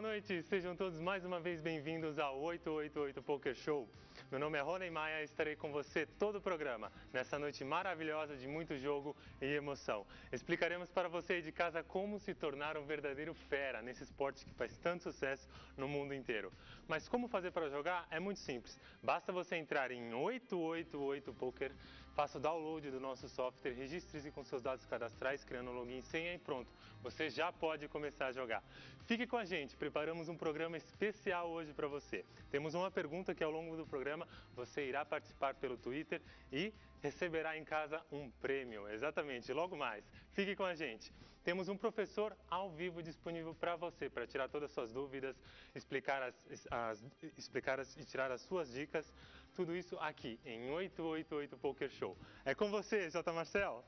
Boa noite, sejam todos mais uma vez bem-vindos ao 888 Poker Show. Meu nome é Rony Maia e estarei com você todo o programa, nessa noite maravilhosa de muito jogo e emoção. Explicaremos para você aí de casa como se tornar um verdadeiro fera nesse esporte que faz tanto sucesso no mundo inteiro. Mas como fazer para jogar? É muito simples. Basta você entrar em 888 Poker, faça o download do nosso software, registre-se com seus dados cadastrais, criando um login e senha e pronto. Você já pode começar a jogar. Fique com a gente, preparamos um programa especial hoje para você. Temos uma pergunta que ao longo do programa você irá participar pelo Twitter e receberá em casa um prêmio. Exatamente, logo mais. Fique com a gente. Temos um professor ao vivo disponível para você, para tirar todas as suas dúvidas, explicar e tirar as suas dicas. Tudo isso aqui em 888 Poker Show. É com você, J. Marcel.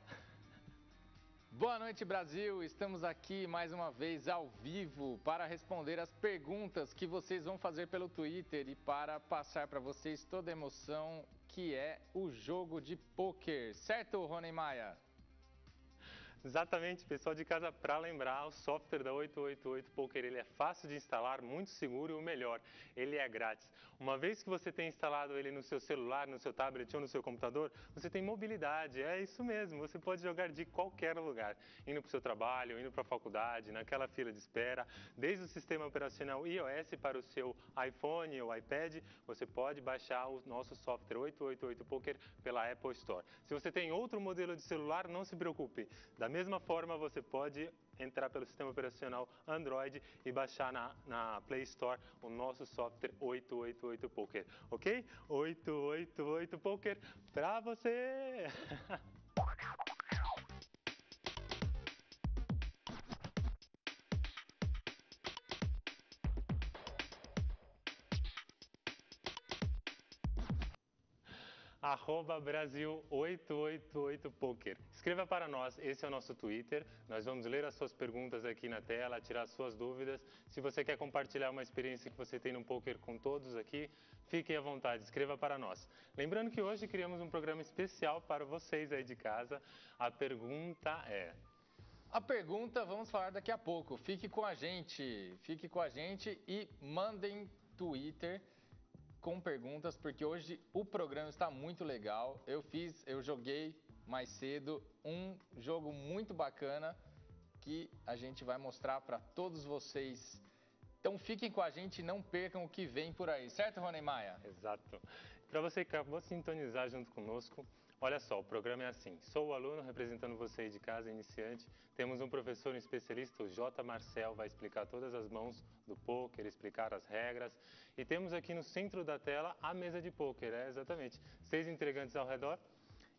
Boa noite, Brasil! Estamos aqui mais uma vez ao vivo para responder as perguntas que vocês vão fazer pelo Twitter e para passar para vocês toda a emoção que é o jogo de pôquer. Certo, Rony Maia? Exatamente, pessoal de casa, para lembrar, o software da 888 Poker ele é fácil de instalar, muito seguro e o melhor, ele é grátis. Uma vez que você tem instalado ele no seu celular, no seu tablet ou no seu computador, você tem mobilidade, é isso mesmo, você pode jogar de qualquer lugar, indo para o seu trabalho, indo para a faculdade, naquela fila de espera, desde o sistema operacional iOS para o seu iPhone ou iPad, você pode baixar o nosso software 888 Poker pela Apple Store. Se você tem outro modelo de celular, não se preocupe, da mesma forma, você pode entrar pelo sistema operacional Android e baixar na Play Store o nosso software 888 Poker, ok? 888 Poker pra você! @Brasil888Poker. Escreva para nós, esse é o nosso Twitter. Nós vamos ler as suas perguntas aqui na tela, tirar as suas dúvidas. Se você quer compartilhar uma experiência que você tem no poker com todos aqui, fique à vontade, escreva para nós. Lembrando que hoje criamos um programa especial para vocês aí de casa. A pergunta é... A pergunta vamos falar daqui a pouco. Fique com a gente e mandem Twitter com perguntas, porque hoje o programa está muito legal. Eu joguei mais cedo um jogo muito bacana que a gente vai mostrar para todos vocês. Então fiquem com a gente e não percam o que vem por aí, certo, Rony Maia? Exato. Para você que acabou de sintonizar junto conosco, olha só, o programa é assim. Sou o aluno representando você aí de casa, iniciante. Temos um professor especialista, o J. Marcel, vai explicar todas as mãos do pôquer, explicar as regras. E temos aqui no centro da tela a mesa de pôquer, exatamente. 6 integrantes ao redor.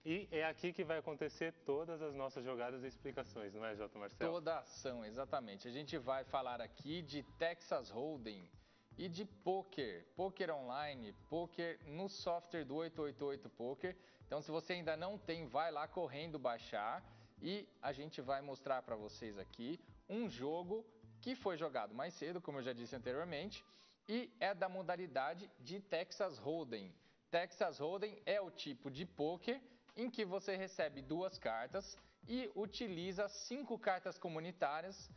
E é aqui que vai acontecer todas as nossas jogadas e explicações, não é, J. Marcel? Toda a ação, exatamente. A gente vai falar aqui de Texas Hold'em e de poker, poker online, poker no software do 888 Poker. Então, se você ainda não tem, vai lá correndo baixar e a gente vai mostrar para vocês aqui um jogo que foi jogado mais cedo, como eu já disse anteriormente, e é da modalidade de Texas Hold'em. Texas Hold'em é o tipo de poker em que você recebe 2 cartas e utiliza 5 cartas comunitárias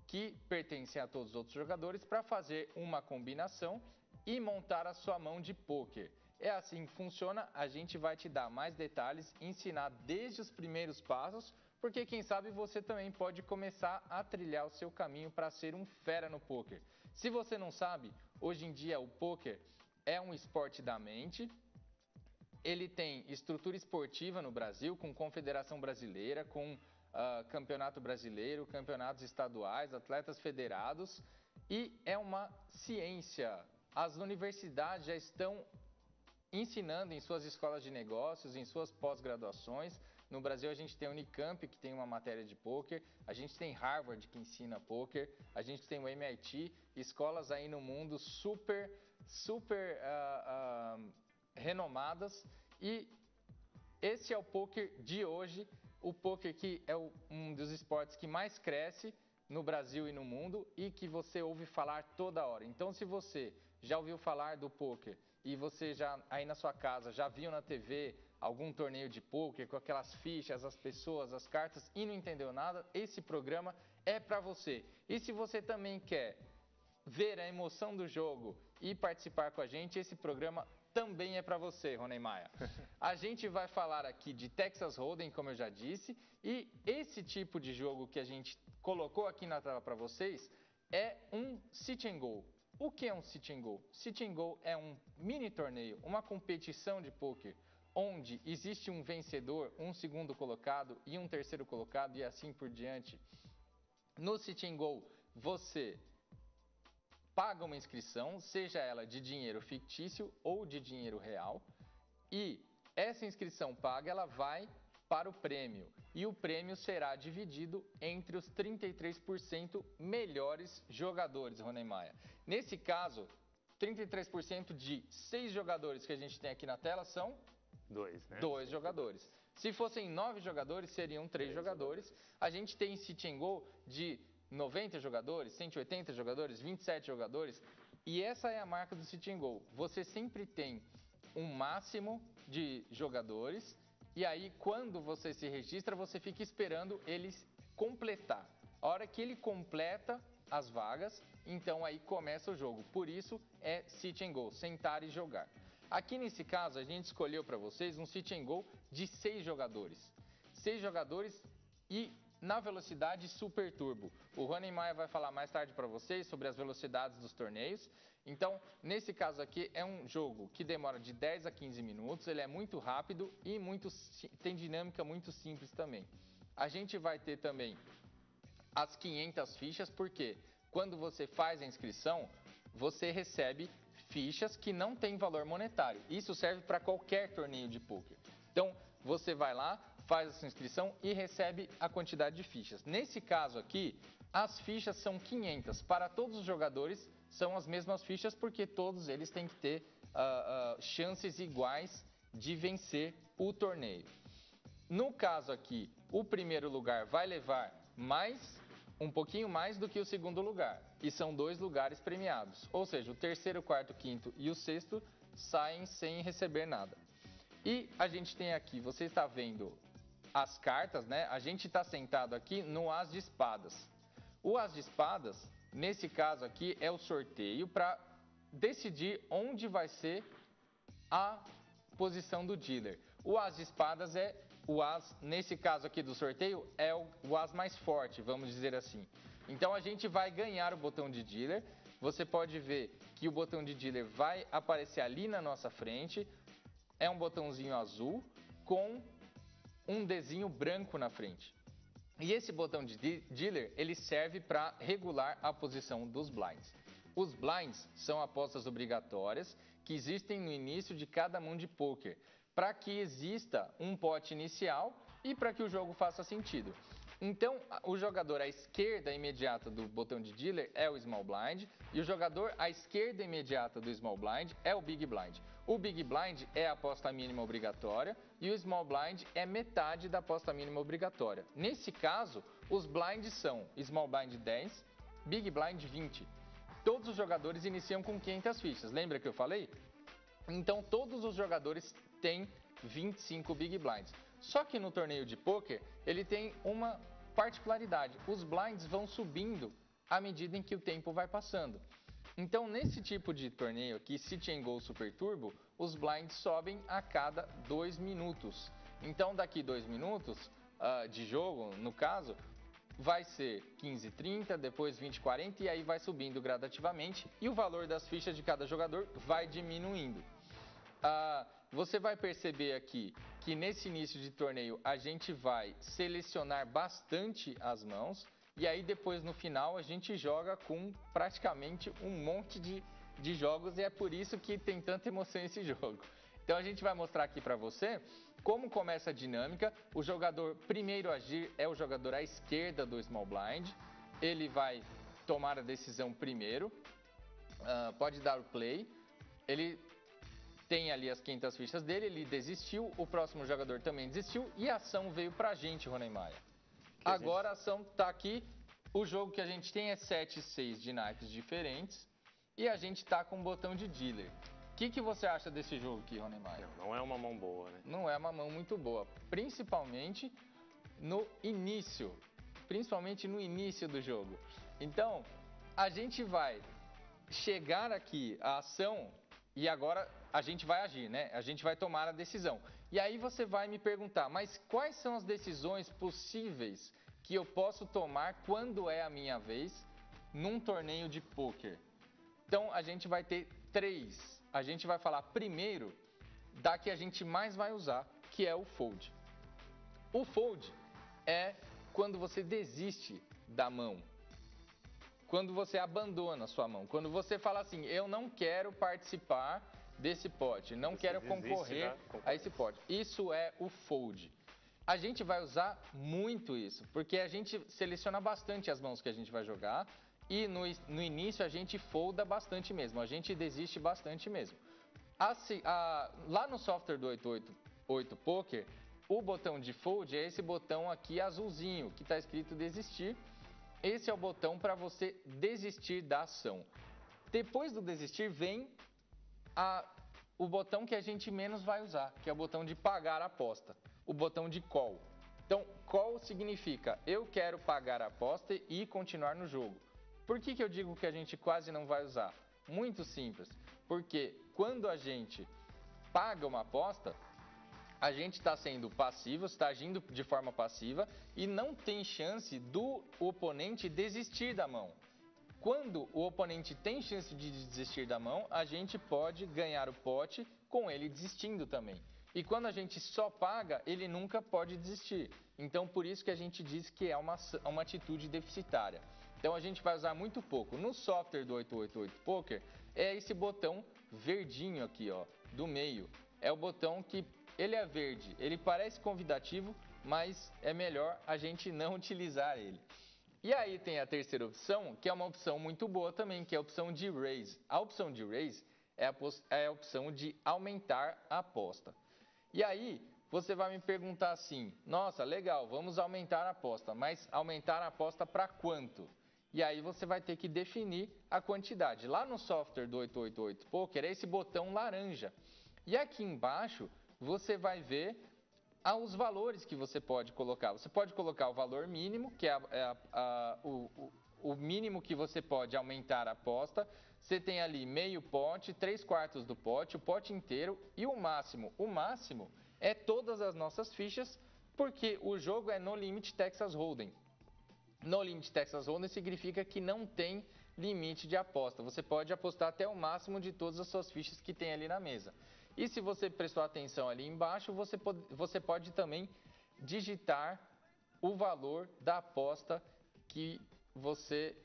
que pertencem a todos os outros jogadores para fazer uma combinação e montar a sua mão de pôquer. É assim que funciona, a gente vai te dar mais detalhes, ensinar desde os primeiros passos, porque quem sabe você também pode começar a trilhar o seu caminho para ser um fera no pôquer. Se você não sabe, hoje em dia o pôquer é um esporte da mente. Ele tem estrutura esportiva no Brasil, com Confederação Brasileira, com Campeonato Brasileiro, campeonatos estaduais, atletas federados, e é uma ciência. As universidades já estão ensinando em suas escolas de negócios, em suas pós-graduações. No Brasil a gente tem a Unicamp, que tem uma matéria de pôquer, a gente tem Harvard, que ensina pôquer, a gente tem o MIT, escolas aí no mundo super renomadas, e esse é o pôquer de hoje, o pôquer que é um dos esportes que mais cresce no Brasil e no mundo e que você ouve falar toda hora. Então, se você já ouviu falar do pôquer e você já aí na sua casa já viu na TV algum torneio de pôquer com aquelas fichas, as pessoas, as cartas e não entendeu nada, esse programa é para você. E se você também quer ver a emoção do jogo e participar com a gente, esse programa também é para você, Roney Maia. A gente vai falar aqui de Texas Hold'em, como eu já disse, e esse tipo de jogo que a gente colocou aqui na tela para vocês é um sit and go. O que é um sit and go? Sit and go é um mini torneio, uma competição de pôquer, onde existe um vencedor, um segundo colocado e um terceiro colocado e assim por diante. No sit and go, você paga uma inscrição, seja ela de dinheiro fictício ou de dinheiro real, e essa inscrição paga ela vai para o prêmio, e o prêmio será dividido entre os 33% melhores jogadores, Roney Maia. Nesse caso, 33% de 6 jogadores que a gente tem aqui na tela são 2 jogadores. Se fossem 9 jogadores, seriam 3 jogadores. A gente tem sit and go de 90 jogadores, 180 jogadores, 27 jogadores. E essa é a marca do sit and go. Você sempre tem um máximo de jogadores. E aí, quando você se registra, você fica esperando ele completar. A hora que ele completa as vagas, então aí começa o jogo. Por isso é sit and go, sentar e jogar. Aqui nesse caso, a gente escolheu para vocês um sit and go de 6 jogadores. 6 jogadores e na velocidade Super Turbo. O Roney Maia vai falar mais tarde para vocês sobre as velocidades dos torneios. Então, nesse caso aqui, é um jogo que demora de 10 a 15 minutos, ele é muito rápido e tem dinâmica muito simples também. A gente vai ter também as 500 fichas, porque quando você faz a inscrição, você recebe fichas que não têm valor monetário. Isso serve para qualquer torneio de pôquer. Então, você vai lá, faz a sua inscrição e recebe a quantidade de fichas. Nesse caso aqui, as fichas são 500. Para todos os jogadores, são as mesmas fichas, porque todos eles têm que ter chances iguais de vencer o torneio. No caso aqui, o primeiro lugar vai levar um pouquinho mais do que o segundo lugar. E são 2 lugares premiados. Ou seja, o terceiro, quarto, quinto e o sexto saem sem receber nada. E a gente tem aqui, você está vendo as cartas, né? A gente está sentado aqui no As de Espadas. O As de Espadas, nesse caso aqui, é o sorteio para decidir onde vai ser a posição do dealer. O As de Espadas é o As, nesse caso aqui do sorteio, é o As mais forte, vamos dizer assim. Então a gente vai ganhar o botão de dealer. Você pode ver que o botão de dealer vai aparecer ali na nossa frente. É um botãozinho azul com um desenho branco na frente. E esse botão de dealer, ele serve para regular a posição dos blinds. Os blinds são apostas obrigatórias que existem no início de cada mão de pôquer, para que exista um pote inicial e para que o jogo faça sentido. Então, o jogador à esquerda imediata do botão de dealer é o small blind e o jogador à esquerda imediata do small blind é o big blind. O big blind é a aposta mínima obrigatória e o small blind é metade da aposta mínima obrigatória. Nesse caso, os blinds são small blind 10, big blind 20. Todos os jogadores iniciam com 500 fichas, lembra que eu falei? Então, todos os jogadores têm 25 big blinds. Só que no torneio de pôquer, ele tem uma particularidade. Os blinds vão subindo à medida em que o tempo vai passando. Então, nesse tipo de torneio aqui, Sit and Go Super Turbo, os blinds sobem a cada 2 minutos. Então, daqui 2 minutos de jogo, no caso, vai ser 15,30, depois 20,40 e aí vai subindo gradativamente. E o valor das fichas de cada jogador vai diminuindo. Você vai perceber aqui que nesse início de torneio a gente vai selecionar bastante as mãos e aí depois no final a gente joga com praticamente um monte de jogos e é por isso que tem tanta emoção esse jogo. Então a gente vai mostrar aqui para você como começa a dinâmica. O jogador primeiro a agir é o jogador à esquerda do small blind. Ele vai tomar a decisão primeiro, pode dar o play, ele tem ali as 500 fichas dele, ele desistiu, o próximo jogador também desistiu e a ação veio pra gente, Roney Maia. Agora a ação tá aqui, o jogo que a gente tem é 7 e 6 de naipes diferentes e a gente tá com um botão de dealer. O que você acha desse jogo aqui, Roney Maia? Não é uma mão boa, né? Não é uma mão muito boa, principalmente no início do jogo. Então, a gente vai chegar aqui a ação e agora a gente vai agir, né? A gente vai tomar a decisão. E aí você vai me perguntar, mas quais são as decisões possíveis que eu posso tomar quando é a minha vez num torneio de pôquer? Então a gente vai ter 3. A gente vai falar primeiro da que a gente mais vai usar, que é o fold. O fold é quando você desiste da mão. Quando você abandona a sua mão, quando você fala assim, eu não quero participar desse pote, não quero concorrer a esse pote. Isso é o fold. A gente vai usar muito isso, porque a gente seleciona bastante as mãos que a gente vai jogar e no início a gente folda bastante mesmo, a gente desiste bastante mesmo. Lá no software do 888 Poker, o botão de fold é esse botão aqui azulzinho, que está escrito desistir. Esse é o botão para você desistir da ação. Depois do desistir vem o botão que a gente menos vai usar, que é o botão de pagar a aposta, o botão de call. Então, call significa eu quero pagar a aposta e continuar no jogo. Por que eu digo que a gente quase não vai usar? Muito simples, porque quando a gente paga uma aposta, a gente está sendo passivo, está agindo de forma passiva e não tem chance do oponente desistir da mão. Quando o oponente tem chance de desistir da mão, a gente pode ganhar o pote com ele desistindo também. E quando a gente só paga, ele nunca pode desistir. Então, por isso que a gente diz que é uma atitude deficitária. Então, a gente vai usar muito pouco. No software do 888 Poker, é esse botão verdinho aqui, ó, do meio. É o botão que ele é verde, ele parece convidativo, mas é melhor a gente não utilizar ele. E aí tem a terceira opção, que é uma opção muito boa também, que é a opção de raise. A opção de raise é a opção de aumentar a aposta. E aí você vai me perguntar assim, nossa, legal, vamos aumentar a aposta, mas aumentar a aposta para quanto? E aí você vai ter que definir a quantidade. Lá no software do 888 Poker é esse botão laranja. E aqui embaixo você vai ver os valores que você pode colocar. Você pode colocar o valor mínimo, que é o mínimo que você pode aumentar a aposta. Você tem ali meio pote, 3/4 do pote, o pote inteiro e o máximo. O máximo é todas as nossas fichas, porque o jogo é No Limit Texas Hold'em. No Limit Texas Hold'em significa que não tem limite de aposta. Você pode apostar até o máximo de todas as suas fichas que tem ali na mesa. E se você prestou atenção ali embaixo, você pode também digitar o valor da aposta que você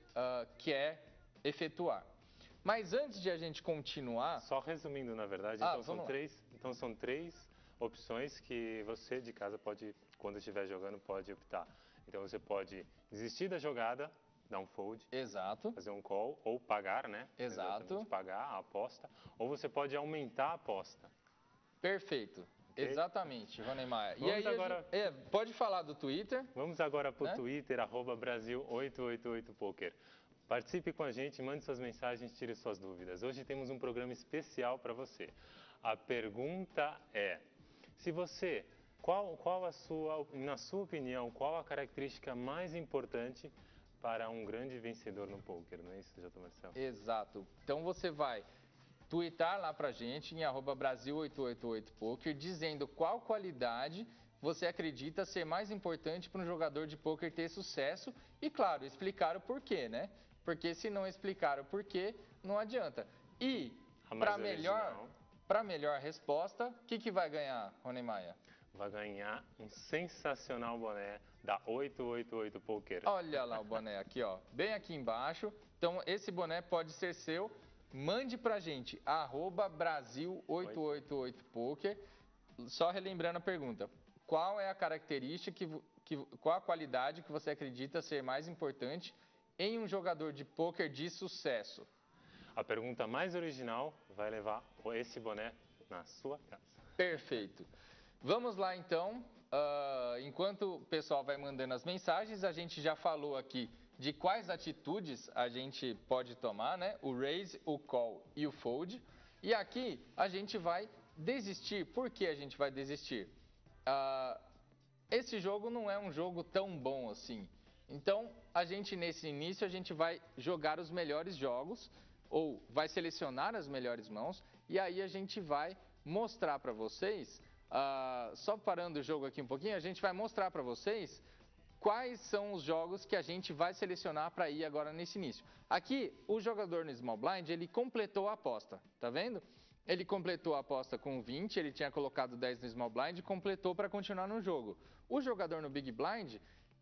quer efetuar. Mas antes de a gente continuar... Só resumindo, na verdade, então são três opções que você de casa pode, quando estiver jogando, pode optar. Então você pode desistir da jogada, dar um fold, exato, fazer um call, ou pagar, né? Exato. Pagar a aposta, ou você pode aumentar a aposta. Perfeito. Okay? Exatamente, Rony Maia. E aí agora... pode falar do Twitter. Vamos agora para o Twitter, @Brasil888Poker. Participe com a gente, mande suas mensagens, tire suas dúvidas. Hoje temos um programa especial para você. A pergunta é, na sua opinião, qual a característica mais importante para um grande vencedor no poker, não é isso, J. Marcelo? Exato. Então você vai tweetar lá pra gente em @Brasil888Poker dizendo qual qualidade você acredita ser mais importante para um jogador de poker ter sucesso e, claro, explicar o porquê, né? Porque se não explicar o porquê, não adianta. E para melhor resposta, o que vai ganhar, Rony Maia? Vai ganhar um sensacional boné da 888 Poker. Olha lá o boné aqui, ó, bem aqui embaixo. Então, esse boné pode ser seu. Mande pra gente, @Brasil888Poker. Só relembrando a pergunta, qual é a característica, qual a qualidade que você acredita ser mais importante em um jogador de poker de sucesso? A pergunta mais original vai levar esse boné na sua casa. Perfeito. Vamos lá então, enquanto o pessoal vai mandando as mensagens, a gente já falou aqui de quais atitudes a gente pode tomar, né? O raise, o call e o fold. E aqui a gente vai desistir. Por que a gente vai desistir? Esse jogo não é um jogo tão bom assim. Então, nesse início, a gente vai jogar os melhores jogos ou vai selecionar as melhores mãos, e aí a gente vai mostrar para vocês, só parando o jogo aqui um pouquinho, a gente vai mostrar para vocês quais são os jogos que a gente vai selecionar para ir agora nesse início. Aqui, o jogador no Small Blind, ele completou a aposta, tá vendo? Ele completou a aposta com 20, ele tinha colocado 10 no Small Blind e completou para continuar no jogo. O jogador no Big Blind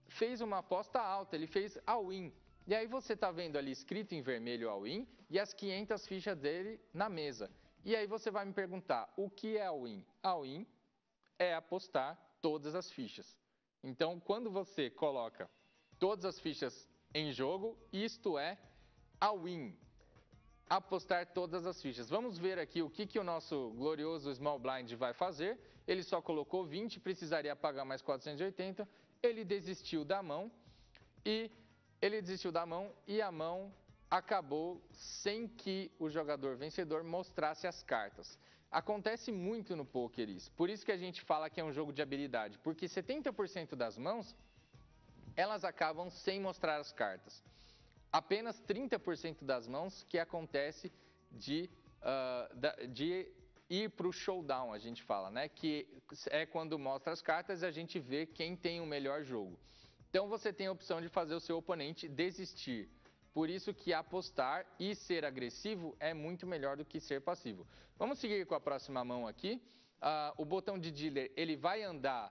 fez uma aposta alta, ele fez all-in. E aí você está vendo ali escrito em vermelho all-in e as 500 fichas dele na mesa. E aí você vai me perguntar, o que é all-in? All-in é apostar todas as fichas. Então, quando você coloca todas as fichas em jogo, isto é all-in, apostar todas as fichas. Vamos ver aqui o que o nosso glorioso Small Blind vai fazer. Ele só colocou 20, precisaria pagar mais 480, ele desistiu da mão e a mão acabou sem que o jogador vencedor mostrasse as cartas. Acontece muito no poker isso, por isso que a gente fala que é um jogo de habilidade, porque 70% das mãos, elas acabam sem mostrar as cartas. Apenas 30% das mãos que acontece de ir para o showdown, a gente fala, né? Que é quando mostra as cartas e a gente vê quem tem o melhor jogo. Então você tem a opção de fazer o seu oponente desistir. Por isso que apostar e ser agressivo é muito melhor do que ser passivo. Vamos seguir com a próxima mão aqui. O botão de dealer, ele vai andar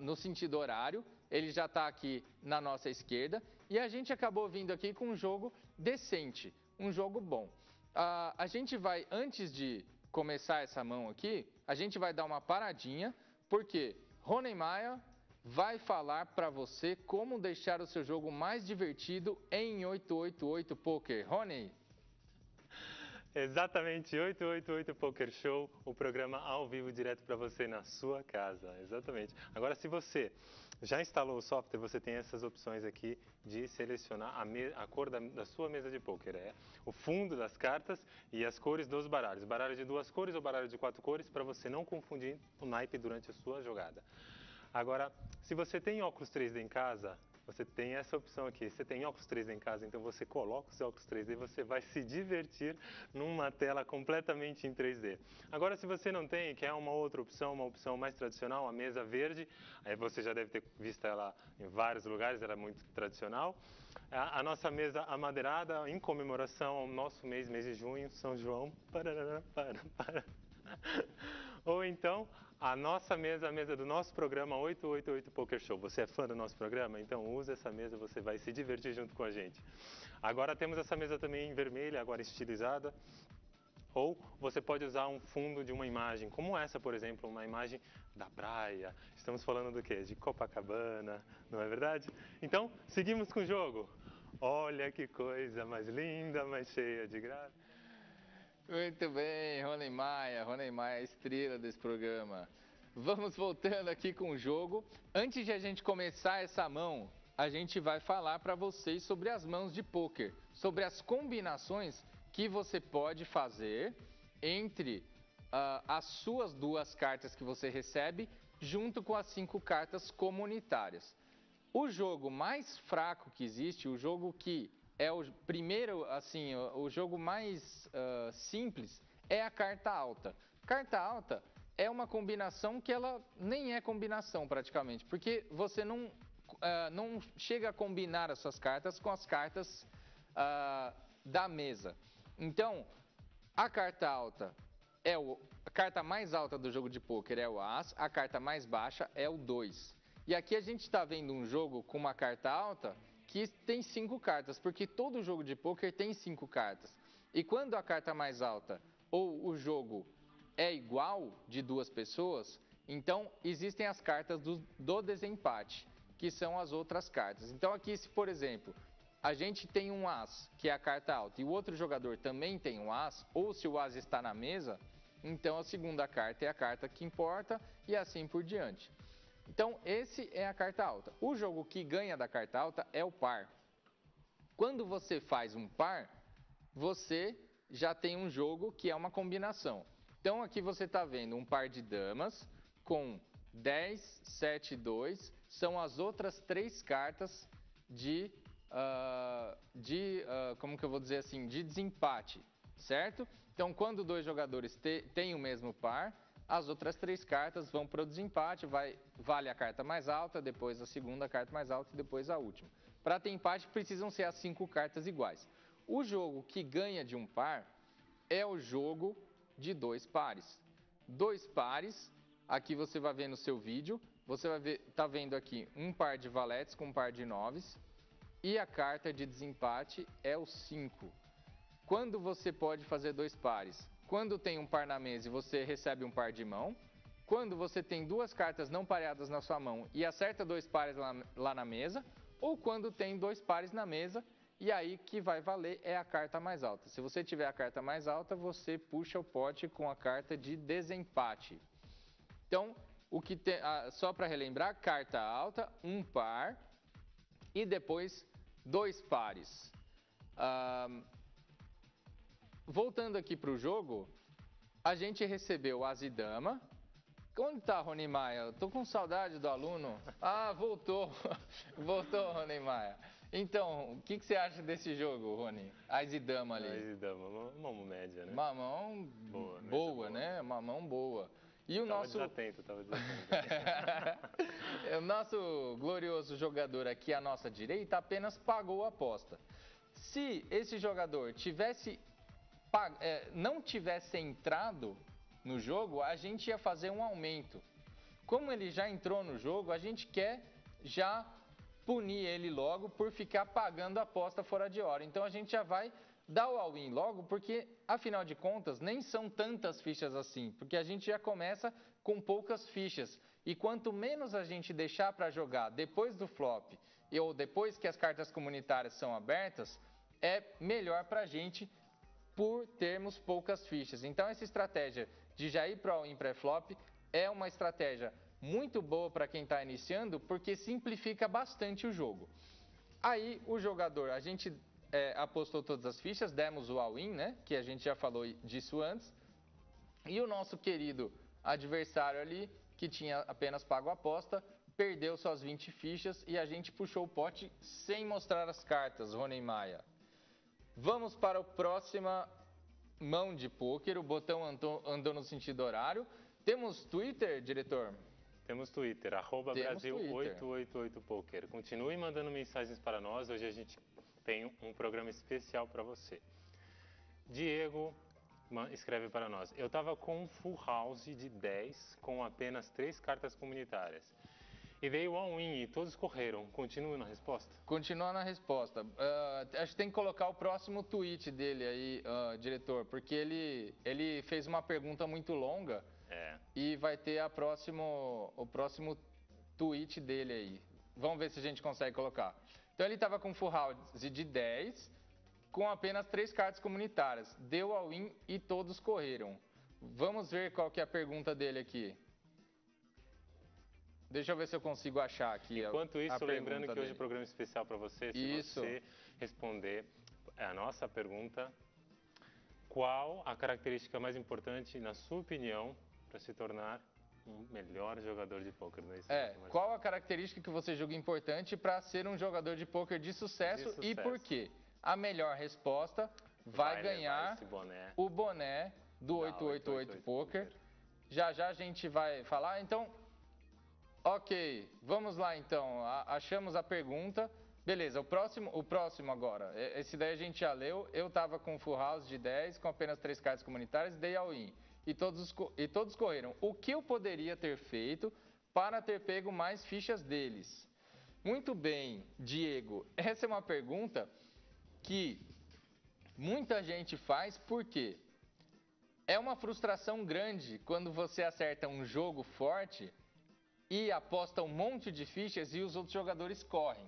no sentido horário. Ele já está aqui na nossa esquerda. E a gente acabou vindo aqui com um jogo decente, um jogo bom. A gente vai, antes de começar essa mão aqui, a gente vai dar uma paradinha, porque Rony Maia vai falar para você como deixar o seu jogo mais divertido em 888 Poker. Rony? Exatamente, 888 Poker Show, o programa ao vivo direto para você na sua casa, exatamente. Agora, se você já instalou o software, você tem essas opções aqui de selecionar a cor da sua mesa de poker, o fundo das cartas e as cores dos baralhos. Baralho de 2 cores ou baralho de 4 cores, para você não confundir o naipe durante a sua jogada. Agora, se você tem óculos 3D em casa, você tem essa opção aqui. Você tem óculos 3D em casa, então você coloca o seu óculos 3D e você vai se divertir numa tela completamente em 3D. Agora, se você não tem, quer uma outra opção, uma opção mais tradicional, a mesa verde, aí você já deve ter visto ela em vários lugares, ela é muito tradicional. A nossa mesa amadeirada, em comemoração ao nosso mês de junho, São João. Ou então, a nossa mesa, a mesa do nosso programa 888 Poker Show. Você é fã do nosso programa? Então use essa mesa, você vai se divertir junto com a gente. Agora temos essa mesa também em vermelha, agora estilizada. Ou você pode usar um fundo de uma imagem, como essa, por exemplo, uma imagem da praia. Estamos falando do quê? De Copacabana, não é verdade? Então, seguimos com o jogo. Olha que coisa mais linda, mais cheia de graça. Muito bem, Rony Maia, a estrela desse programa. Vamos voltando aqui com o jogo. Antes de a gente começar essa mão, a gente vai falar para vocês sobre as mãos de pôquer, sobre as combinações que você pode fazer entre as suas 2 cartas que você recebe, junto com as 5 cartas comunitárias. O jogo mais fraco que existe, o jogo que é o primeiro, assim, o jogo mais simples, é a carta alta. Carta alta é uma combinação que ela nem é combinação praticamente, porque você não chega a combinar as suas cartas com as cartas da mesa. Então, a carta alta a carta mais alta do jogo de pôquer é o As, a carta mais baixa é o 2. E aqui a gente está vendo um jogo com uma carta alta que tem 5 cartas, porque todo jogo de pôquer tem 5 cartas. E quando a carta mais alta ou o jogo é igual de 2 pessoas, então existem as cartas do desempate, que são as outras cartas. Então aqui, se por exemplo, a gente tem um As, que é a carta alta, e o outro jogador também tem um As, ou se o As está na mesa, então a segunda carta é a carta que importa e assim por diante. Então, esse é a carta alta. O jogo que ganha da carta alta é o par. Quando você faz um par, você já tem um jogo que é uma combinação. Então, aqui você está vendo um par de damas com 10, 7, 2. São as outras 3 cartas de como que eu vou dizer assim, de desempate, certo? Então, quando dois jogadores têm o mesmo par, as outras 3 cartas vão para o desempate, vale a carta mais alta, depois a segunda carta mais alta e depois a última. Para ter empate, precisam ser as 5 cartas iguais. O jogo que ganha de um par é o jogo de 2 pares. 2 pares, aqui você vai ver no seu vídeo, você vai tá vendo aqui um par de valetes com um par de noves e a carta de desempate é o 5. Quando você pode fazer 2 pares? Quando tem um par na mesa e você recebe um par de mão. Quando você tem 2 cartas não pareadas na sua mão e acerta 2 pares lá na mesa. Ou quando tem 2 pares na mesa e aí que vai valer é a carta mais alta. Se você tiver a carta mais alta, você puxa o pote com a carta de desempate. Então, só para relembrar, carta alta, um par e depois 2 pares. Voltando aqui para o jogo, a gente recebeu as e dama. Onde está Rony Maia? Tô com saudade do aluno. Ah, voltou. Voltou, Rony Maia. Então, o que você acha desse jogo, Rony? As e dama ali. As e dama, uma mão média, né? Uma mão boa, né? Uma mão boa. E o nosso... Tava desatento. O nosso glorioso jogador aqui à nossa direita apenas pagou a aposta. Se esse jogador não tivesse entrado no jogo, a gente ia fazer um aumento. Como ele já entrou no jogo, a gente quer já punir ele logo por ficar pagando a aposta fora de hora. Então a gente já vai dar o all-in logo, porque afinal de contas nem são tantas fichas assim, porque a gente já começa com poucas fichas. E quanto menos a gente deixar para jogar depois do flop ou depois que as cartas comunitárias são abertas, é melhor para a gente por termos poucas fichas. Então essa estratégia de já ir para o all-in pré-flop é uma estratégia muito boa para quem está iniciando, porque simplifica bastante o jogo. Aí o jogador, a gente apostou todas as fichas, demos o all-in, né? Que a gente já falou disso antes. E o nosso querido adversário ali, que tinha apenas pago a aposta, perdeu suas 20 fichas e a gente puxou o pote sem mostrar as cartas, Rony Maia. Vamos para a próxima mão de pôquer. O botão andou no sentido horário. Temos Twitter, diretor? Temos Twitter, @Brasil888poker. Continue mandando mensagens para nós. Hoje a gente tem um programa especial para você. Diego escreve para nós. Eu estava com um full house de 10 com apenas 3 cartas comunitárias. E veio all-in e todos correram. Continua na resposta? Continua na resposta. Acho que tem que colocar o próximo tweet dele aí, diretor, porque ele fez uma pergunta muito longa e vai ter o próximo tweet dele aí. Vamos ver se a gente consegue colocar. Então ele estava com full house de 10 com apenas 3 cartas comunitárias. Deu all-in e todos correram. Vamos ver qual que é a pergunta dele aqui. Deixa eu ver se eu consigo achar aqui. Enquanto isso, lembrando que hoje é um programa especial para você. Se você responder a nossa pergunta, qual a característica mais importante, na sua opinião, para se tornar um melhor jogador de pôquer? Qual a característica que você julga importante para ser um jogador de pôquer de sucesso e por quê? A melhor resposta vai ganhar o boné do 888 Poker. Já já a gente vai falar. Então, ok, vamos lá então. Achamos a pergunta. Beleza, o próximo agora. Esse daí a gente já leu. Eu estava com full house de 10, com apenas 3 cartas comunitárias, dei all-in. E todos correram. O que eu poderia ter feito para ter pego mais fichas deles? Muito bem, Diego. Essa é uma pergunta que muita gente faz porque é uma frustração grande quando você acerta um jogo forte e aposta um monte de fichas e os outros jogadores correm.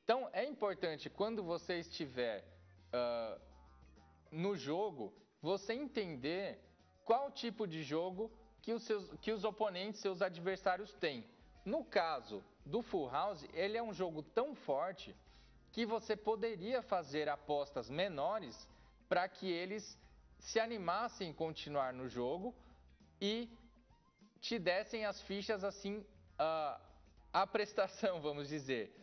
Então é importante quando você estiver no jogo, você entender qual tipo de jogo que os oponentes, seus adversários têm. No caso do Full House, ele é um jogo tão forte que você poderia fazer apostas menores para que eles se animassem em continuar no jogo e te dessem as fichas assim, a prestação, vamos dizer.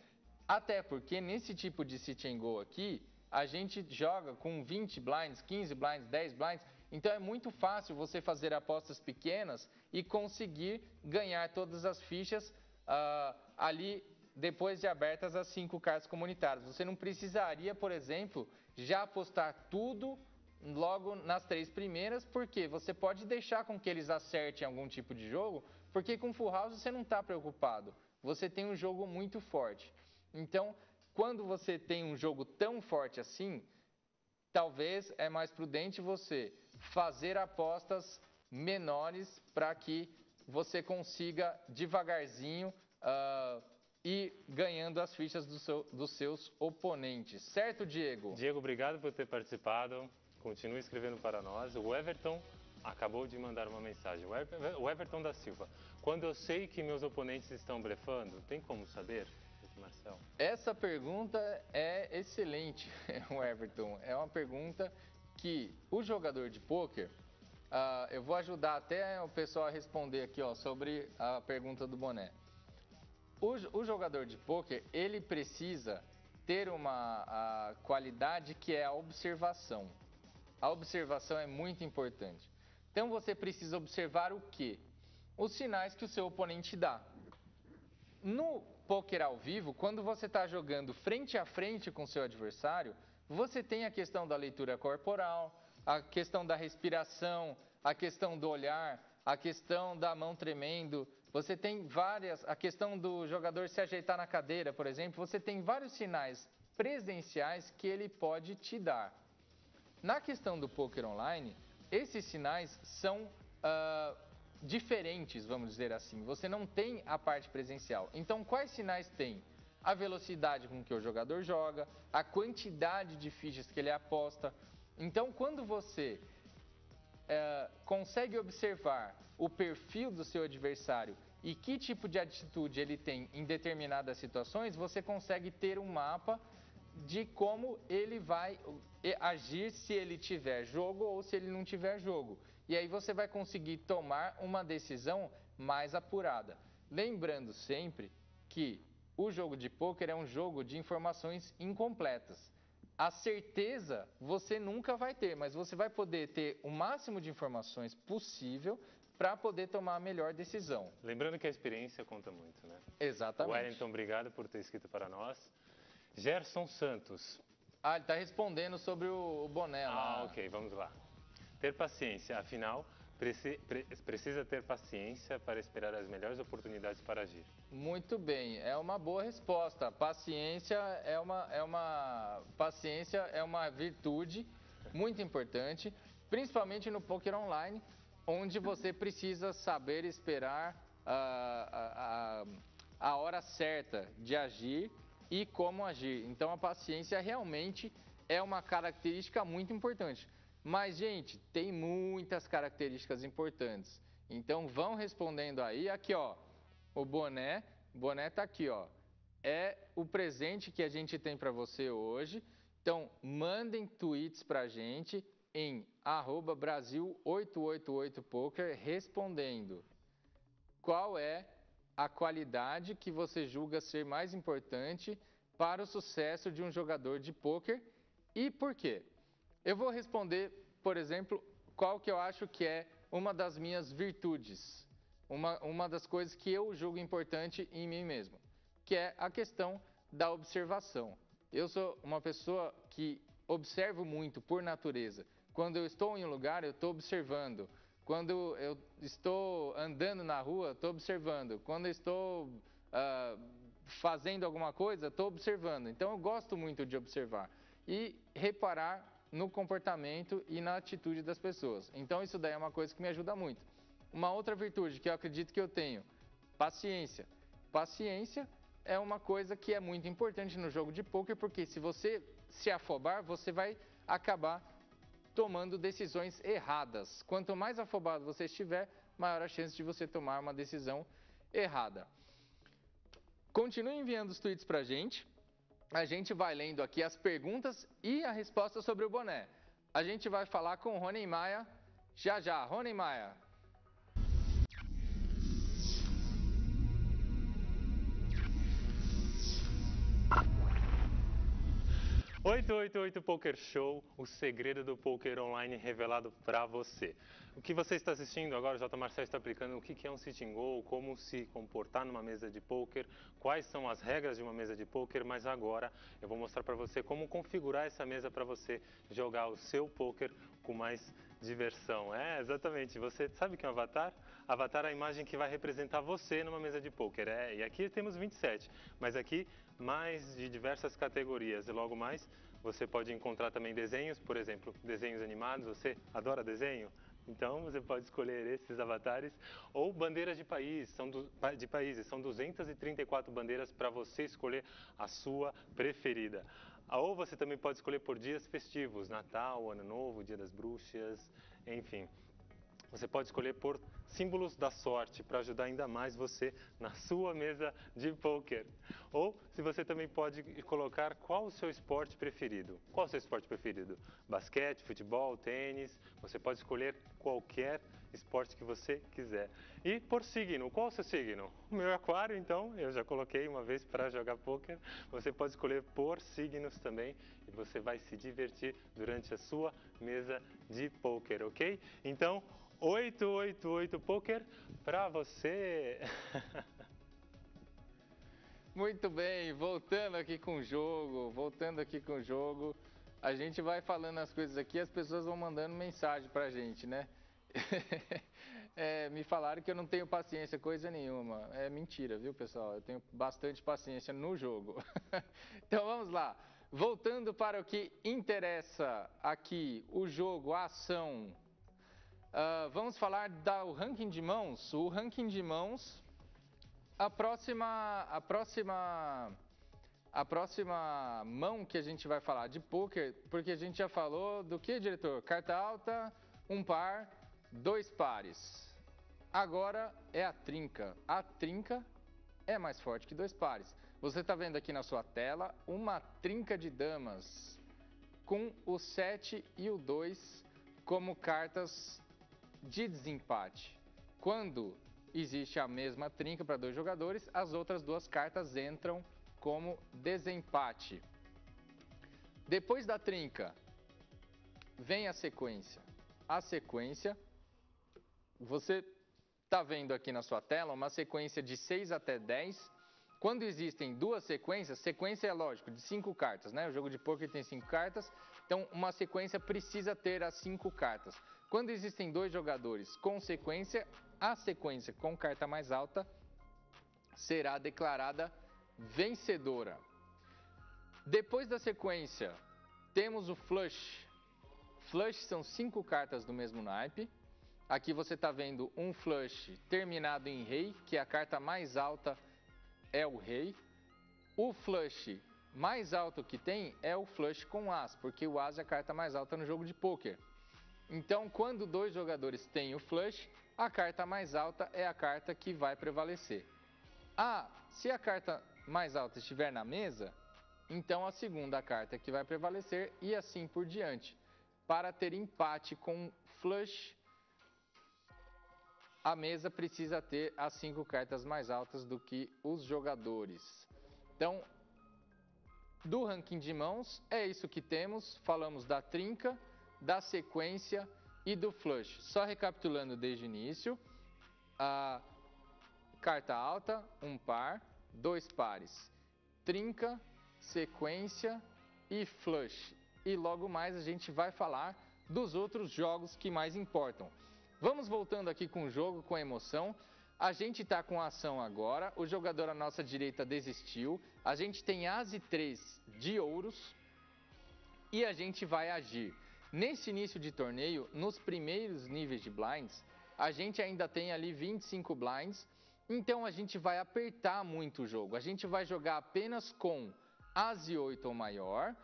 Até porque nesse tipo de sit and go aqui, a gente joga com 20 blinds, 15 blinds, 10 blinds, então é muito fácil você fazer apostas pequenas e conseguir ganhar todas as fichas ali depois de abertas as 5 cartas comunitárias. Você não precisaria, por exemplo, já apostar tudo logo nas 3 primeiras, porque você pode deixar com que eles acertem algum tipo de jogo, porque com full house você não está preocupado, você tem um jogo muito forte. Então, quando você tem um jogo tão forte assim, talvez é mais prudente você fazer apostas menores para que você consiga devagarzinho ir ganhando as fichas dos seus oponentes. Certo, Diego? Diego, obrigado por ter participado. Continue escrevendo para nós. O Everton acabou de mandar uma mensagem. O Everton da Silva. Quando eu sei que meus oponentes estão blefando, tem como saber? Marcel. Essa pergunta é excelente, Everton. É uma pergunta que o jogador de pôquer, eu vou ajudar até o pessoal a responder aqui sobre a pergunta do Boné. O jogador de pôquer, ele precisa ter uma qualidade que é a observação. A observação é muito importante. Então você precisa observar o quê? Os sinais que o seu oponente dá. No pôquer ao vivo, quando você está jogando frente a frente com o seu adversário, você tem a questão da leitura corporal, a questão da respiração, a questão do olhar, a questão da mão tremendo, você tem a questão do jogador se ajeitar na cadeira, por exemplo, você tem vários sinais presenciais que ele pode te dar. Na questão do pôquer online, esses sinais são diferentes, vamos dizer assim. Você não tem a parte presencial. Então, quais sinais tem? A velocidade com que o jogador joga, a quantidade de fichas que ele aposta. Então, quando você consegue observar o perfil do seu adversário e que tipo de atitude ele tem em determinadas situações, você consegue ter um mapa de como ele vai agir se ele tiver jogo ou se ele não tiver jogo. E aí você vai conseguir tomar uma decisão mais apurada. Lembrando sempre que o jogo de pôquer é um jogo de informações incompletas. A certeza você nunca vai ter, mas você vai poder ter o máximo de informações possível para poder tomar a melhor decisão. Lembrando que a experiência conta muito, né? Exatamente. Wellington, obrigado por ter escrito para nós. Gerson Santos. Ele está respondendo sobre o Boné lá. Ok, vamos lá. Ter paciência, afinal, precisa ter paciência para esperar as melhores oportunidades para agir. Muito bem, é uma boa resposta. Paciência é uma virtude muito importante, principalmente no pôquer online, onde você precisa saber esperar a hora certa de agir e como agir. Então a paciência realmente é uma característica muito importante. Mas, gente, tem muitas características importantes. Então vão respondendo aí. Aqui, o Boné tá aqui, É o presente que a gente tem para você hoje. Então, mandem tweets para a gente em @Brasil888poker respondendo qual é a qualidade que você julga ser mais importante para o sucesso de um jogador de pôquer e por quê. Eu vou responder, por exemplo, qual que eu acho que é uma das minhas virtudes, uma das coisas que eu julgo importante em mim mesmo, que é a questão da observação. Eu sou uma pessoa que observo muito por natureza. Quando eu estou em um lugar, eu estou observando. Quando eu estou andando na rua, estou observando. Quando eu estou fazendo alguma coisa, estou observando. Então, eu gosto muito de observar e reparar no comportamento e na atitude das pessoas. Então, isso daí é uma coisa que me ajuda muito. Uma outra virtude que eu acredito que eu tenho, paciência. Paciência é uma coisa que é muito importante no jogo de pôquer, porque se você se afobar, você vai acabar tomando decisões erradas. Quanto mais afobado você estiver, maior a chance de você tomar uma decisão errada. Continue enviando os tweets pra gente. A gente vai lendo aqui as perguntas e a resposta sobre o Boné. A gente vai falar com o Rony Maia já. Rony Maia. 888 Poker Show, o segredo do poker online revelado para você. O que você está assistindo agora, o J. Marcel está aplicando o que é um sitting goal, como se comportar numa mesa de poker, quais são as regras de uma mesa de poker, mas agora eu vou mostrar para você como configurar essa mesa para você jogar o seu poker com mais diversão. É, exatamente. Você sabe o que é um avatar? Avatar é a imagem que vai representar você numa mesa de poker. E aqui temos 27, mas aqui mais de diversas categorias. E logo mais você pode encontrar também desenhos, por exemplo, desenhos animados. Você adora desenho? Então você pode escolher esses avatares ou bandeiras de países, são 234 bandeiras para você escolher a sua preferida. Ou você também pode escolher por dias festivos, Natal, Ano Novo, Dia das Bruxas, enfim. Você pode escolher por símbolos da sorte para ajudar ainda mais você na sua mesa de poker. Ou se você também pode colocar qual o seu esporte preferido. Qual o seu esporte preferido? Basquete, futebol, tênis. Você pode escolher qualquer esporte que você quiser. E por signo, qual o seu signo? O meu é aquário, então eu já coloquei uma vez para jogar poker. Você pode escolher por signos também e você vai se divertir durante a sua mesa de poker, ok? Então, 888 Poker para você. Muito bem, voltando aqui com o jogo, a gente vai falando as coisas aqui, as pessoas vão mandando mensagem pra gente, né? Me falaram que eu não tenho paciência, coisa nenhuma. É mentira, viu, pessoal? Eu tenho bastante paciência no jogo. Então vamos lá. Voltando para o que interessa aqui, o jogo, a ação. Vamos falar do ranking de mãos. O ranking de mãos, a próxima mão que a gente vai falar de poker, porque a gente já falou do que, diretor? Carta alta, um par, dois pares. Agora é a trinca. A trinca é mais forte que dois pares. Você está vendo aqui na sua tela uma trinca de damas com o 7 e o 2 como cartas de desempate. Quando existe a mesma trinca para dois jogadores, as outras duas cartas entram como desempate. Depois da trinca, vem a sequência. A sequência, você está vendo aqui na sua tela uma sequência de 6 até 10. Quando existem duas sequências, sequência é lógico, de 5 cartas, né? O jogo de poker tem 5 cartas, então uma sequência precisa ter as 5 cartas. Quando existem dois jogadores com sequência, a sequência com carta mais alta será declarada vencedora. Depois da sequência, temos o flush. Flush são 5 cartas do mesmo naipe. Aqui você está vendo um flush terminado em rei, que a carta mais alta é o rei. O flush mais alto que tem é o flush com as, porque o as é a carta mais alta no jogo de poker. Então, quando dois jogadores têm o flush, a carta mais alta é a carta que vai prevalecer. Se a carta mais alta estiver na mesa, então a segunda carta que vai prevalecer e assim por diante. Para ter empate com flush, a mesa precisa ter as 5 cartas mais altas do que os jogadores. Então, do ranking de mãos, é isso que temos. Falamos da trinca, da sequência e do flush. Só recapitulando desde o início, a carta alta, um par, dois pares, trinca, sequência e flush. E logo mais a gente vai falar dos outros jogos que mais importam. Vamos voltando aqui com o jogo, com a emoção. A gente está com a ação agora, o jogador à nossa direita desistiu, a gente tem as e 3 de ouros e a gente vai agir. Nesse início de torneio, nos primeiros níveis de blinds, a gente ainda tem ali 25 blinds, então a gente vai apertar muito o jogo. A gente vai jogar apenas com as e 8 ou maior,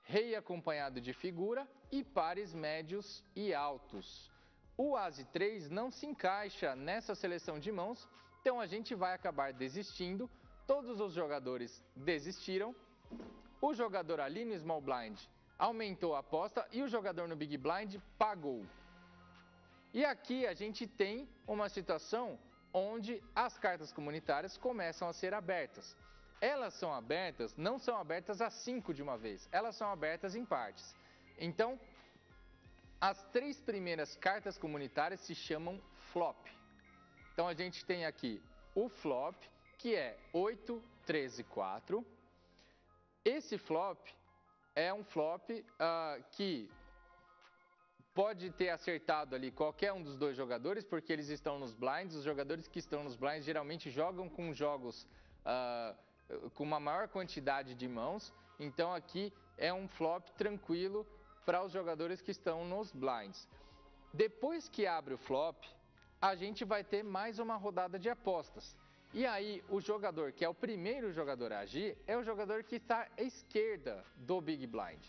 rei acompanhado de figura e pares médios e altos. O as e 3 não se encaixa nessa seleção de mãos, então a gente vai acabar desistindo. Todos os jogadores desistiram. O jogador ali no Small Blind aumentou a aposta e o jogador no Big Blind pagou. E aqui a gente tem uma situação onde as cartas comunitárias começam a ser abertas. elas são abertas, não são abertas a 5 de uma vez, elas são abertas em partes. Então, as 3 primeiras cartas comunitárias se chamam flop. Então, a gente tem aqui o flop, que é 8, 13, 4. Esse flop é um flop que pode ter acertado ali qualquer um dos 2 jogadores, porque eles estão nos blinds. Os jogadores que estão nos blinds geralmente jogam com jogos com uma maior quantidade de mãos. Então aqui é um flop tranquilo para os jogadores que estão nos blinds. Depois que abre o flop, a gente vai ter mais uma rodada de apostas. E aí o jogador que é o primeiro jogador a agir é o jogador que está à esquerda do Big Blind.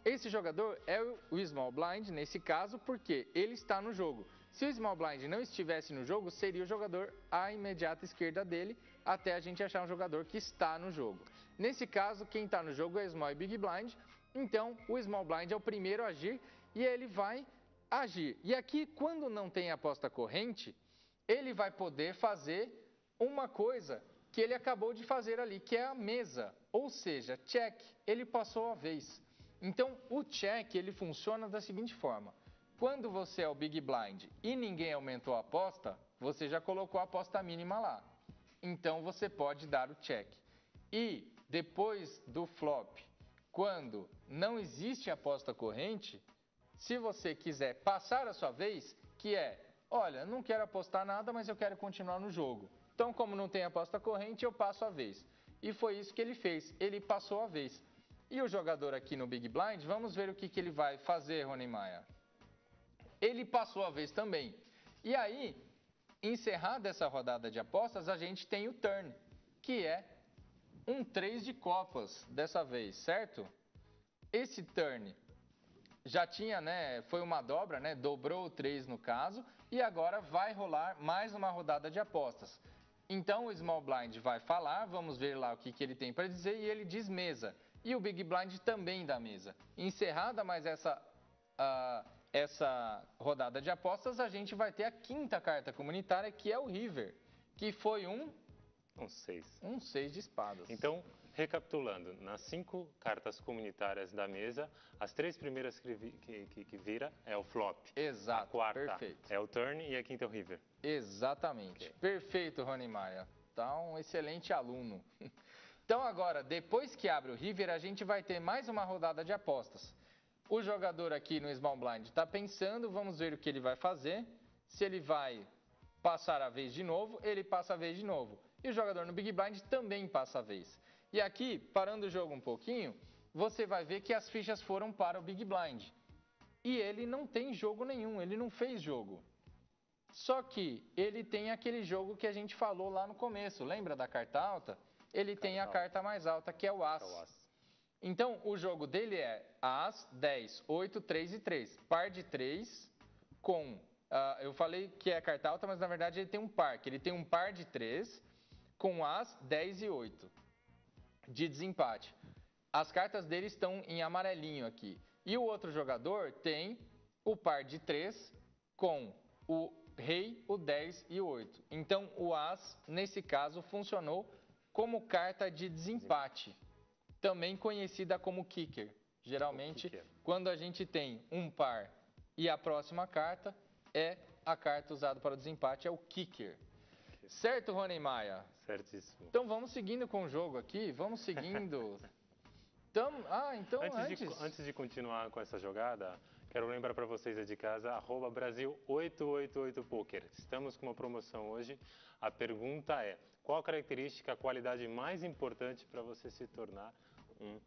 Esse jogador é o Small Blind, nesse caso, porque ele está no jogo. Se o Small Blind não estivesse no jogo, seria o jogador à imediata esquerda dele, até a gente achar um jogador que está no jogo. Nesse caso, quem está no jogo é Small e Big Blind, então o Small Blind é o primeiro a agir e ele vai agir. E aqui, quando não tem aposta corrente, ele vai poder fazer uma coisa que ele acabou de fazer ali, que é a mesa, ou seja, check, ele passou a vez. Então, o check ele funciona da seguinte forma: quando você é o Big Blind e ninguém aumentou a aposta, você já colocou a aposta mínima lá. Então, você pode dar o check. E depois do flop, quando não existe aposta corrente, se você quiser passar a sua vez, que é, olha, não quero apostar nada, mas eu quero continuar no jogo. Então, como não tem aposta corrente, eu passo a vez. E foi isso que ele fez, ele passou a vez. E o jogador aqui no Big Blind, vamos ver o que ele vai fazer, Rony Maia. Ele passou a vez também. E aí, encerrada essa rodada de apostas, a gente tem o turn, que é um 3 de copas dessa vez, certo? Esse turn já tinha, né, foi uma dobra, né, dobrou o 3 no caso, e agora vai rolar mais uma rodada de apostas. Então o Small Blind vai falar, vamos ver lá o que ele tem para dizer, e ele diz mesa. E o Big Blind também dá mesa. Encerrada mais essa rodada de apostas, a gente vai ter a 5ª carta comunitária, que é o River, que foi um 6. Um 6 de espadas. Então, recapitulando, nas 5 cartas comunitárias da mesa, as 3 primeiras que vira é o flop. Exato, a 4ª perfeito. é o turn e a 5ª é o river. Exatamente. Okay. Perfeito, Rony Maia. Tá um excelente aluno. Então agora, depois que abre o river, a gente vai ter mais uma rodada de apostas. O jogador aqui no Small Blind está pensando, vamos ver o que ele vai fazer. Se ele vai passar a vez de novo, ele passa a vez de novo. E o jogador no Big Blind também passa a vez. E aqui, parando o jogo um pouquinho, você vai ver que as fichas foram para o Big Blind. E ele não tem jogo nenhum, ele não fez jogo. Só que ele tem aquele jogo que a gente falou lá no começo, lembra da carta alta? Ele tem a carta mais alta, que é o As. Então, o jogo dele é As, 10, 8, 3 e 3. Par de 3 com... eu falei que é a carta alta, mas na verdade ele tem um par, que ele tem um par de 3 com As, 10 e 8 de desempate. As cartas dele estão em amarelinho aqui. E o outro jogador tem o par de 3 com o Rei, o 10 e o 8. Então, o As, nesse caso, funcionou como carta de desempate, também conhecida como kicker. Geralmente, quando a gente tem um par e a próxima carta é a carta usada para o desempate, é o kicker. Certo, Rony Maia? Certíssimo. Então, vamos seguindo com o jogo aqui, vamos seguindo. Então antes de continuar com essa jogada, quero lembrar para vocês aí de casa, @Brasil888poker. Estamos com uma promoção hoje. A pergunta é, qual característica, a qualidade mais importante para você se tornar um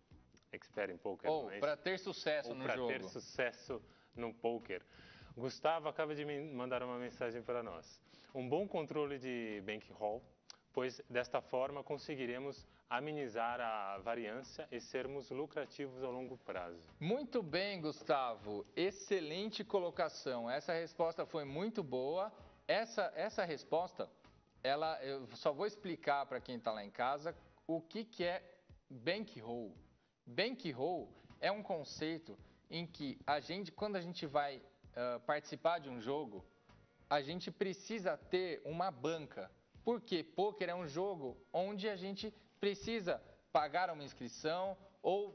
expert em poker? Ou para ter sucesso no jogo. Para ter sucesso no poker. Gustavo acaba de me mandar uma mensagem para nós. Um bom controle de bankroll, pois desta forma conseguiremos amenizar a variância e sermos lucrativos ao longo prazo. Muito bem, Gustavo. Excelente colocação. Essa resposta foi muito boa. Essa resposta, eu só vou explicar para quem está lá em casa o que é bankroll. Bankroll é um conceito em que quando a gente vai participar de um jogo, a gente precisa ter uma banca. Porque pôquer é um jogo onde a gente precisa pagar uma inscrição ou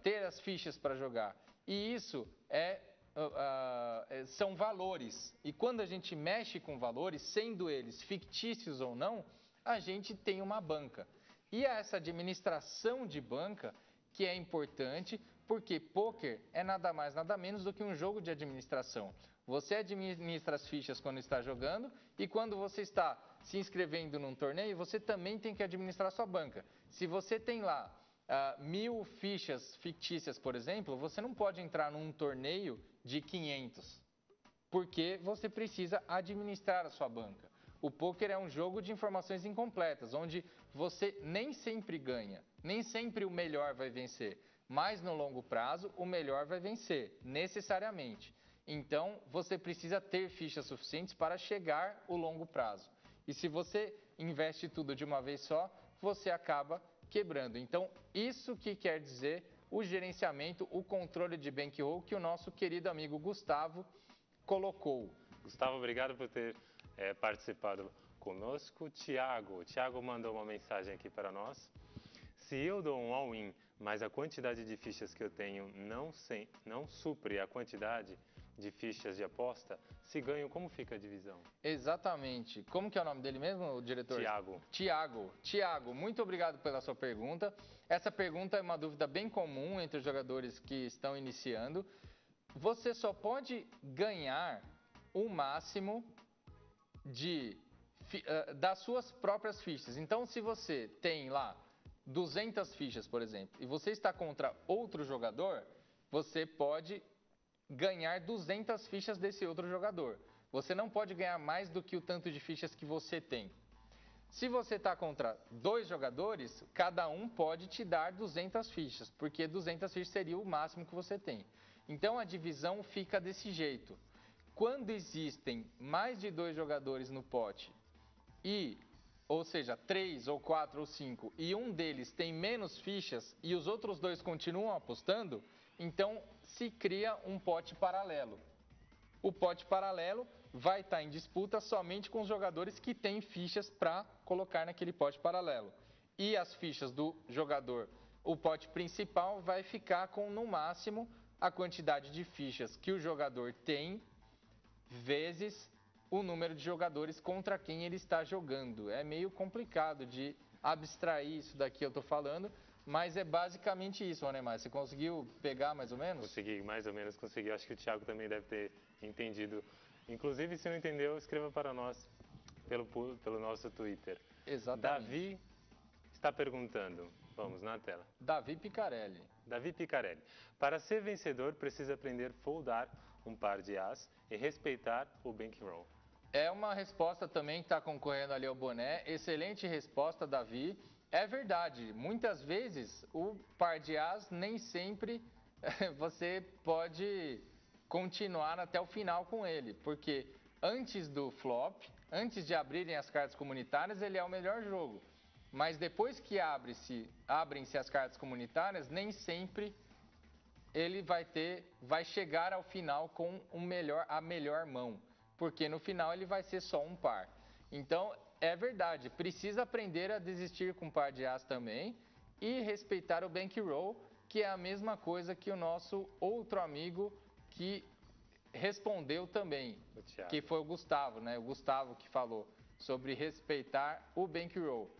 ter as fichas para jogar. E isso são valores. E quando a gente mexe com valores, sendo eles fictícios ou não, a gente tem uma banca. E essa administração de banca que é importante, porque pôquer é nada mais, nada menos do que um jogo de administração. Você administra as fichas quando está jogando e quando você está se inscrevendo num torneio, você também tem que administrar a sua banca. Se você tem lá 1000 fichas fictícias, por exemplo, você não pode entrar num torneio de 500, porque você precisa administrar a sua banca. O pôquer é um jogo de informações incompletas, onde você nem sempre ganha, nem sempre o melhor vai vencer, mas no longo prazo o melhor vai vencer, necessariamente. Então, você precisa ter fichas suficientes para chegar ao longo prazo. E se você investe tudo de uma vez só, você acaba quebrando. Então, isso que quer dizer o gerenciamento, o controle de bankroll que o nosso querido amigo Gustavo colocou. Gustavo, obrigado por ter participado conosco. Tiago mandou uma mensagem aqui para nós. Se eu dou um all-in, mas a quantidade de fichas que eu tenho não supre a quantidade de fichas de aposta, se ganho, como fica a divisão? Exatamente. Como que é o nome dele mesmo, diretor? Tiago, muito obrigado pela sua pergunta. Essa pergunta é uma dúvida bem comum entre os jogadores que estão iniciando. Você só pode ganhar o máximo das suas próprias fichas. Então, se você tem lá 200 fichas, por exemplo, e você está contra outro jogador, você pode ganhar 200 fichas desse outro jogador. Você não pode ganhar mais do que o tanto de fichas que você tem. Se você está contra 2 jogadores, cada um pode te dar 200 fichas, porque 200 fichas seria o máximo que você tem. Então a divisão fica desse jeito. Quando existem mais de 2 jogadores no pote, ou seja, 3 ou 4 ou 5, e um deles tem menos fichas e os outros 2 continuam apostando, então se cria um pote paralelo. O pote paralelo vai estar em disputa somente com os jogadores que têm fichas para colocar naquele pote paralelo. E as fichas do jogador, o pote principal vai ficar com, no máximo, a quantidade de fichas que o jogador tem, vezes o número de jogadores contra quem ele está jogando. É meio complicado de abstrair isso daqui eu estou falando, mas é basicamente isso, Ronemar. Você conseguiu pegar mais ou menos? Consegui, mais ou menos consegui. Acho que o Thiago também deve ter entendido. Inclusive, se não entendeu, escreva para nós pelo nosso Twitter. Exatamente. Davi está perguntando. Vamos na tela. Davi Picarelli. Para ser vencedor, precisa aprender a foldar um par de as e respeitar o bankroll. É uma resposta também que está concorrendo ali ao boné. Excelente resposta, Davi. É verdade, muitas vezes o par de as nem sempre você pode continuar até o final com ele, porque antes do flop, antes de abrirem as cartas comunitárias, ele é o melhor jogo. Mas depois que abrem-se as cartas comunitárias, nem sempre ele vai chegar ao final com a melhor mão, porque no final ele vai ser só um par. Então, é verdade, precisa aprender a desistir com par de as também e respeitar o bankroll, que é a mesma coisa que o nosso outro amigo que respondeu também, que foi o Gustavo, né? O Gustavo que falou sobre respeitar o bankroll.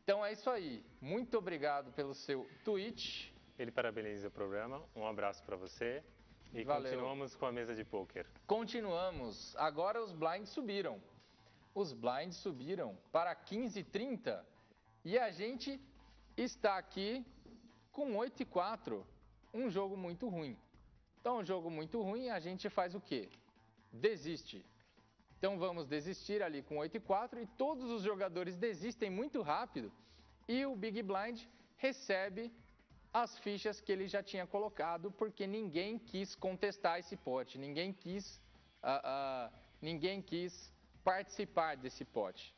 Então é isso aí. Muito obrigado pelo seu tweet. Ele parabeniza o programa. Um abraço para você. E Valeu. Continuamos com a mesa de pôquer. Continuamos. Agora os blinds subiram. Os blinds subiram para 15,30 e a gente está aqui com 8,4. Um jogo muito ruim. Então, um jogo muito ruim, a gente faz o quê? Desiste. Então, vamos desistir ali com 8,4 e todos os jogadores desistem muito rápido e o Big Blind recebe as fichas que ele já tinha colocado porque ninguém quis contestar esse pote, ninguém quis participar desse pote.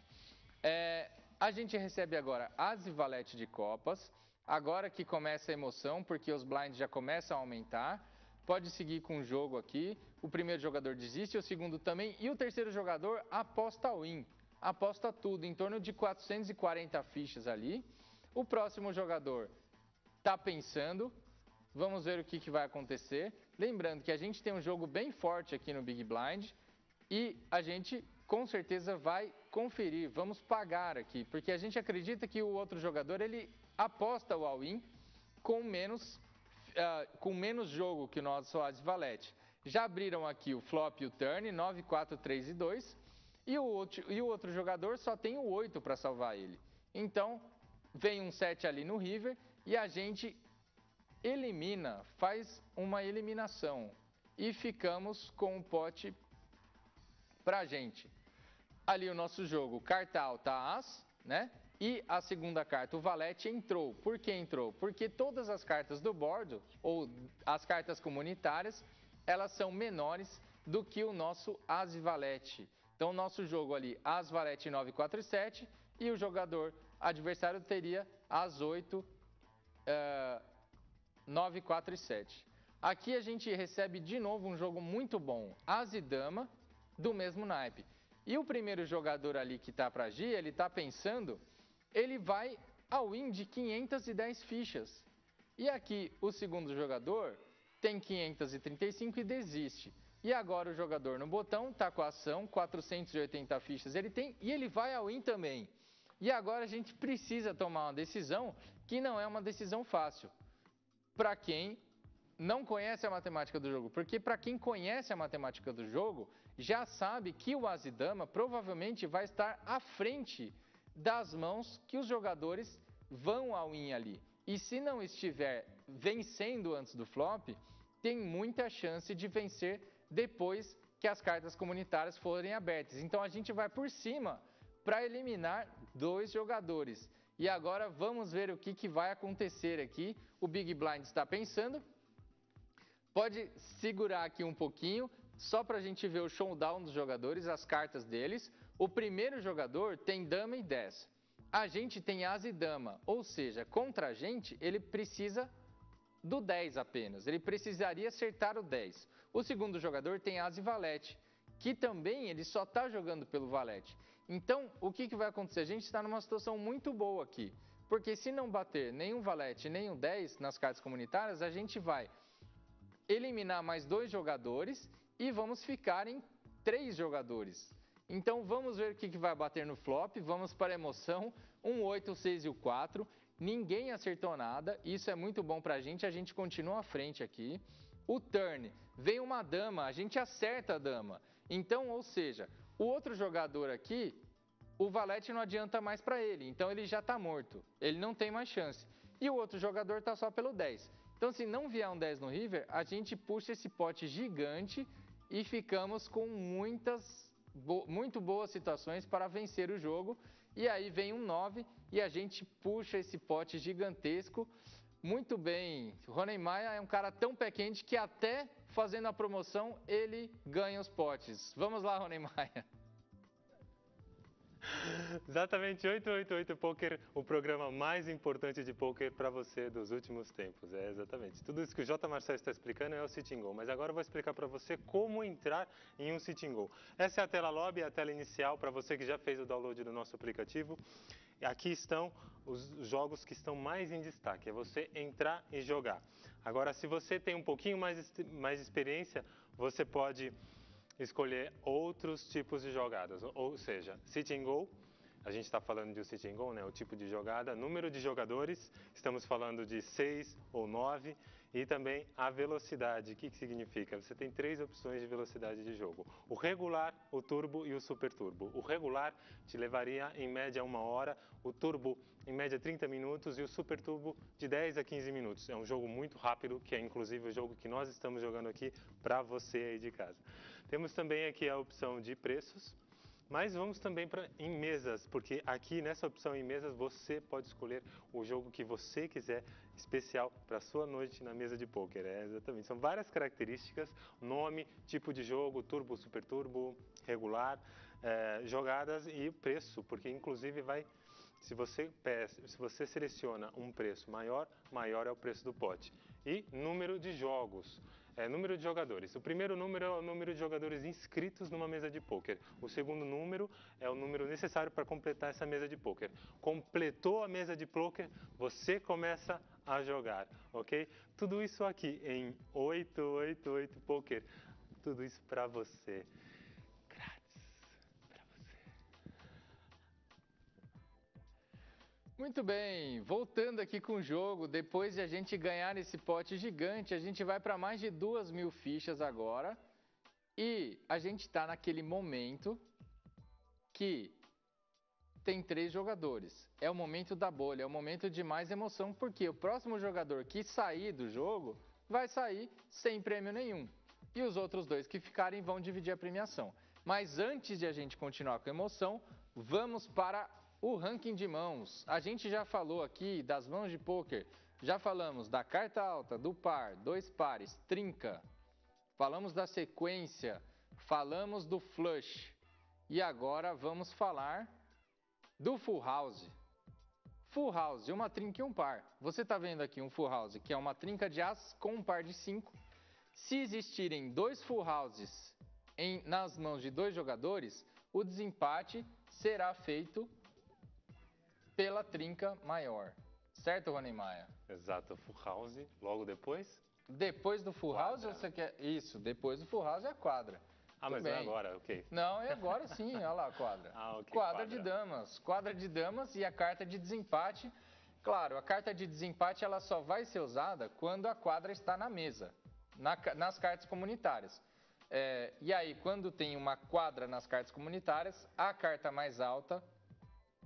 A gente recebe agora as e valete de copas, agora que começa a emoção, porque os blinds já começam a aumentar. Pode seguir com o jogo aqui, o primeiro jogador desiste, o segundo também, e o terceiro jogador aposta win, aposta tudo, em torno de 440 fichas ali. O próximo jogador está pensando, vamos ver o que vai acontecer. Lembrando que a gente tem um jogo bem forte aqui no Big Blind e a gente com certeza vai conferir, vamos pagar aqui, porque a gente acredita que o outro jogador ele aposta o all-in com menos jogo que o nosso as-valete. Já abriram aqui o flop e o turn, 9, 4, 3 e 2, e o outro jogador só tem o 8 para salvar ele. Então, vem um 7 ali no river e a gente elimina, faz uma eliminação e ficamos com o pote pra gente. Ali o nosso jogo, carta alta as, né? E a segunda carta, o valete, entrou. Por que entrou? Porque todas as cartas do board, ou as cartas comunitárias, elas são menores do que o nosso as e valete. Então, o nosso jogo ali, as, valete 9, 4 e 7, e o jogador adversário teria as 8, 9, 4 e 7. Aqui a gente recebe de novo um jogo muito bom, as e dama, do mesmo naipe. E o primeiro jogador ali que está para agir, ele está pensando, ele vai ao win de 510 fichas. E aqui o segundo jogador tem 535 e desiste. E agora o jogador no botão está com a ação, 480 fichas ele tem e ele vai ao win também. E agora a gente precisa tomar uma decisão que não é uma decisão fácil. Para quem não conhece a matemática do jogo, porque para quem conhece a matemática do jogo, já sabe que o as e dama provavelmente vai estar à frente das mãos que os jogadores vão ao win ali. E se não estiver vencendo antes do flop, tem muita chance de vencer depois que as cartas comunitárias forem abertas. Então a gente vai por cima para eliminar 2 jogadores. E agora vamos ver o que vai acontecer aqui. O Big Blind está pensando. Pode segurar aqui um pouquinho, só para a gente ver o showdown dos jogadores, as cartas deles. O primeiro jogador tem dama e 10. A gente tem as e dama, ou seja, contra a gente ele precisa do 10 apenas. Ele precisaria acertar o 10. O segundo jogador tem as e valete, que também ele só está jogando pelo valete. Então, o que vai acontecer? A gente está numa situação muito boa aqui, porque se não bater nenhum valete, nem um 10 nas cartas comunitárias, a gente vai eliminar mais 2 jogadores e vamos ficar em 3 jogadores. Então vamos ver o que vai bater no flop, vamos para a emoção, 1, 8, 6 e o 4, ninguém acertou nada, isso é muito bom para a gente continua à frente aqui. O turn, vem uma dama, a gente acerta a dama, então, ou seja, o outro jogador aqui, o valete não adianta mais para ele, então ele já está morto, ele não tem mais chance. E o outro jogador está só pelo 10. Então, se não vier um 10 no river, a gente puxa esse pote gigante e ficamos com muito boas situações para vencer o jogo. E aí vem um 9 e a gente puxa esse pote gigantesco. Muito bem, Rony Maia é um cara tão pé quente que até fazendo a promoção ele ganha os potes. Vamos lá, Rony Maia. Exatamente, 888 Poker, o programa mais importante de poker para você dos últimos tempos. É exatamente. Tudo isso que o J. Marcel está explicando é o Sitting Go, mas agora eu vou explicar para você como entrar em um Sitting Go. Essa é a tela lobby, a tela inicial para você que já fez o download do nosso aplicativo. Aqui estão os jogos que estão mais em destaque, é você entrar e jogar. Agora, se você tem um pouquinho mais de experiência, você pode escolher outros tipos de jogadas, ou seja, Sitting Go, a gente está falando de um Sitting Go, né, o tipo de jogada, número de jogadores, estamos falando de 6 ou 9, e também a velocidade. O que significa? Você tem 3 opções de velocidade de jogo, o regular, o turbo e o super turbo. O regular te levaria em média 1 hora, o turbo em média 30 minutos e o super turbo de 10 a 15 minutos. É um jogo muito rápido, que é inclusive o jogo que nós estamos jogando aqui para você aí de casa. Temos também aqui a opção de preços, mas vamos também em mesas, porque aqui nessa opção em mesas você pode escolher o jogo que você quiser, especial para a sua noite na mesa de pôquer. Exatamente. São várias características, nome, tipo de jogo, turbo, super turbo, regular, jogadas e preço, porque inclusive se você seleciona um preço maior, maior é o preço do pote. E número de jogos. é número de jogadores. O primeiro número é o número de jogadores inscritos numa mesa de pôquer. O segundo número é o número necessário para completar essa mesa de pôquer. Completou a mesa de pôquer, você começa a jogar, ok? Tudo isso aqui em 888 Poker. Tudo isso para você. Muito bem, voltando aqui com o jogo, depois de a gente ganhar esse pote gigante, a gente vai para mais de 2.000 fichas agora. E a gente está naquele momento que tem 3 jogadores. É o momento da bolha, é o momento de mais emoção, porque o próximo jogador que sair do jogo vai sair sem prêmio nenhum. E os outros 2 que ficarem vão dividir a premiação. Mas antes de a gente continuar com a emoção, vamos para o ranking de mãos. A gente já falou aqui das mãos de pôquer, já falamos da carta alta, do par, 2 pares, trinca, falamos da sequência, falamos do flush e agora vamos falar do full house. Full house, uma trinca e um par. Você está vendo aqui um full house, que é uma trinca de as com um par de 5. Se existirem 2 full houses nas mãos de 2 jogadores, o desempate será feito pela trinca maior. Certo, Rony Maia? Exato, full house. Logo depois? Depois do full house, você quer... Isso, depois do full house é a quadra. Ah, mas não é agora, ok. Não, é agora sim, olha lá a quadra. Ah, ok. Quadra de damas. Quadra de damas e a carta de desempate. Claro, a carta de desempate ela só vai ser usada quando a quadra está na mesa, nas cartas comunitárias. E aí, quando tem uma quadra nas cartas comunitárias, a carta mais alta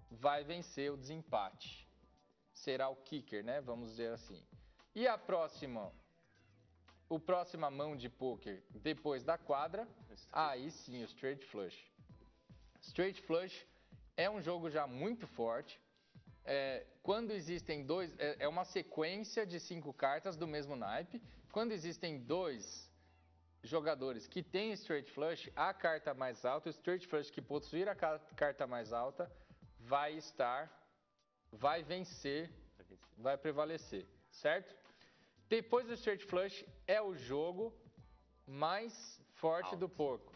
vai vencer o desempate. Será o kicker, né? Vamos dizer assim. E a próxima mão de pôquer depois da quadra, aí sim, o straight flush. Straight flush é um jogo já muito forte. Quando existem 2, é uma sequência de 5 cartas do mesmo naipe. Quando existem 2 jogadores que têm straight flush, a carta mais alta, o straight flush que possuir a carta mais alta, vai vencer, vai prevalecer, certo? Depois do straight flush é o jogo mais forte do poker.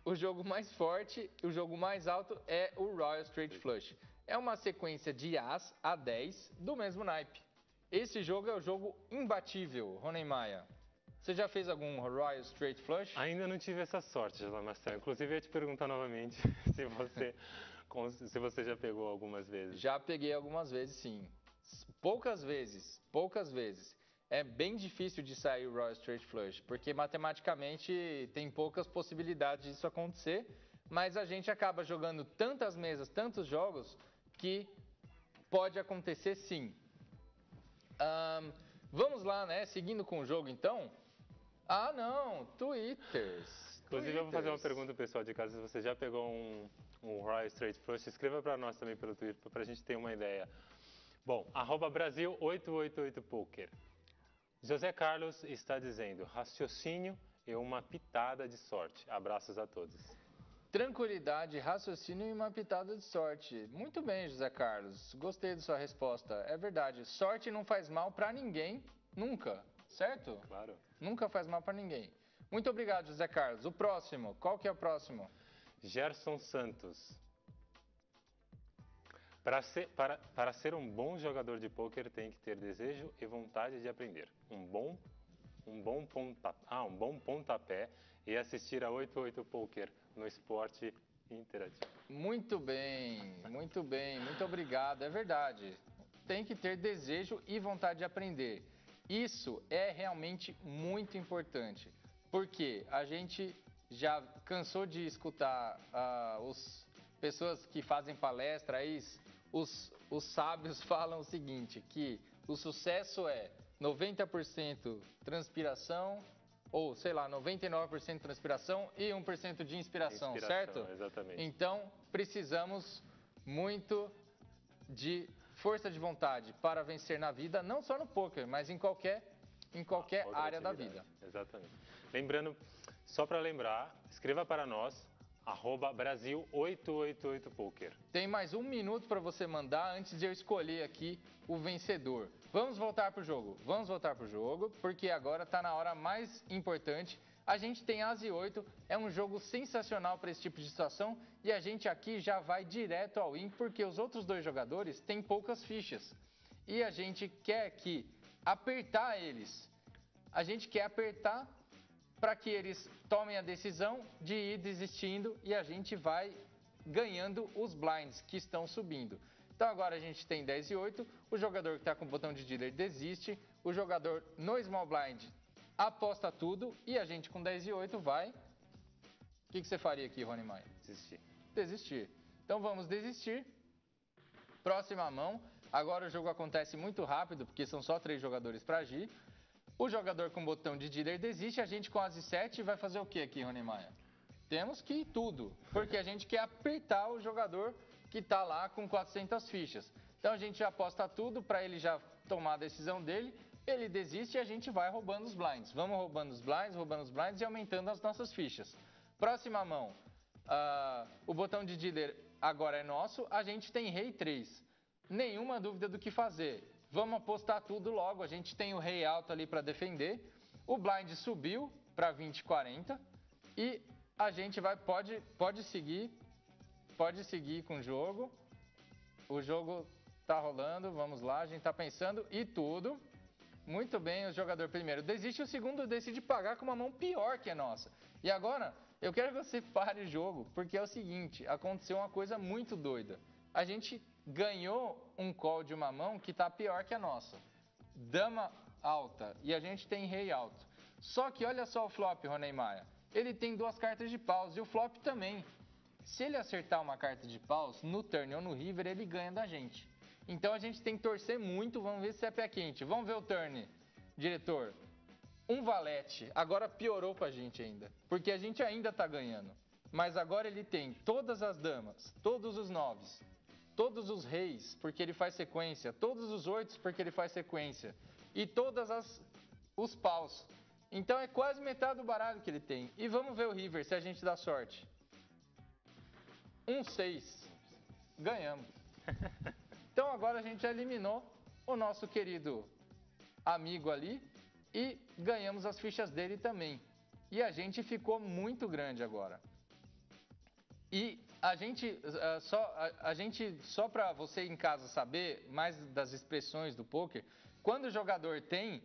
O jogo mais forte, o jogo mais alto é o Royal Straight Flush. É uma sequência de As a 10 do mesmo naipe. Esse jogo é o jogo imbatível, Rony Maia. Você já fez algum Royal Straight Flush? Ainda não tive essa sorte, José Marcelo. Inclusive, eu ia te perguntar novamente se você já pegou algumas vezes. Já peguei algumas vezes, sim. Poucas vezes. É bem difícil de sair o Royal Straight Flush, porque matematicamente tem poucas possibilidades disso acontecer, mas a gente acaba jogando tantas mesas, tantos jogos, que pode acontecer sim. Vamos lá, né? Seguindo com o jogo, então. Ah, não, Twitters. Inclusive, eu vou fazer uma pergunta pessoal de casa. Se você já pegou um Royal Straight Flush, escreva para nós também pelo Twitter, para a gente ter uma ideia. Bom, @Brasil888Poker. José Carlos está dizendo, raciocínio e uma pitada de sorte. Abraços a todos. Tranquilidade, raciocínio e uma pitada de sorte. Muito bem, José Carlos. Gostei da sua resposta. É verdade, sorte não faz mal para ninguém, nunca, certo? Claro. Nunca faz mal para ninguém. Muito obrigado, José Carlos. O próximo, qual que é o próximo? Gerson Santos. Para ser um bom jogador de pôquer, tem que ter desejo e vontade de aprender. Um bom pontapé e assistir a 88 Poker no esporte interativo. Muito bem, muito obrigado. É verdade. Tem que ter desejo e vontade de aprender. Isso é realmente muito importante, porque a gente já cansou de escutar as pessoas que fazem palestra aí, os sábios falam o seguinte, que o sucesso é 90% transpiração, ou sei lá, 99% transpiração e 1% de inspiração, certo? Exatamente. Então, precisamos muito de força de vontade para vencer na vida, não só no poker, mas em qualquer área da vida. Exatamente. Lembrando, só para lembrar, escreva para nós, @Brasil888poker. Tem mais 1 minuto para você mandar antes de eu escolher aqui o vencedor. Vamos voltar para o jogo. Vamos voltar para o jogo, porque agora está na hora mais importante. A gente tem As e 8, é um jogo sensacional para esse tipo de situação e a gente aqui já vai direto ao win, porque os outros dois jogadores têm poucas fichas. E a gente quer apertar eles. A gente quer apertar para que eles tomem a decisão de ir desistindo e a gente vai ganhando os blinds que estão subindo. Então agora a gente tem 10 e 8, o jogador que está com o botão de dealer desiste, o jogador no small blind aposta tudo e a gente com 10 e 8 vai... O que você faria aqui, Rony Maia? Desistir. Desistir. Então vamos desistir. Próxima mão. Agora o jogo acontece muito rápido, porque são só 3 jogadores para agir. O jogador com o botão de dealer desiste, a gente com As e 7 vai fazer o que aqui, Rony Maia? Temos que ir tudo, porque a gente quer apertar o jogador que está lá com 400 fichas. Então a gente já aposta tudo para ele já tomar a decisão dele, ele desiste e a gente vai roubando os blinds. Vamos roubando os blinds e aumentando as nossas fichas. Próxima mão, o botão de dealer agora é nosso, a gente tem rei 3. Nenhuma dúvida do que fazer. Vamos apostar tudo logo, a gente tem o rei alto ali para defender. O blind subiu para 20 e 40 e a gente pode seguir com o jogo. O jogo tá rolando, vamos lá, a gente tá pensando e tudo. Muito bem, o jogador primeiro desiste, o segundo decide pagar com uma mão pior que a nossa. E agora, eu quero que você pare o jogo, porque é o seguinte, aconteceu uma coisa muito doida. A gente ganhou um call de uma mão que está pior que a nossa. Dama alta e a gente tem rei alto. Só que olha só o flop, Rony Maia. Ele tem 2 cartas de paus e o flop também. Se ele acertar uma carta de paus, no turn ou no river, ele ganha da gente. Então a gente tem que torcer muito, vamos ver se é pé quente. Vamos ver o turn, diretor. Um valete, agora piorou pra gente ainda, porque a gente ainda tá ganhando. Mas agora ele tem todas as damas, todos os 9s, todos os reis, porque ele faz sequência, todos os 8s, porque ele faz sequência, e todos os paus. Então é quase metade do baralho que ele tem. E vamos ver o river, se a gente dá sorte. 6. Ganhamos. Então agora a gente já eliminou o nosso querido amigo ali e ganhamos as fichas dele também. E a gente ficou muito grande agora. E a gente, só para você em casa saber mais das expressões do poker, quando o jogador tem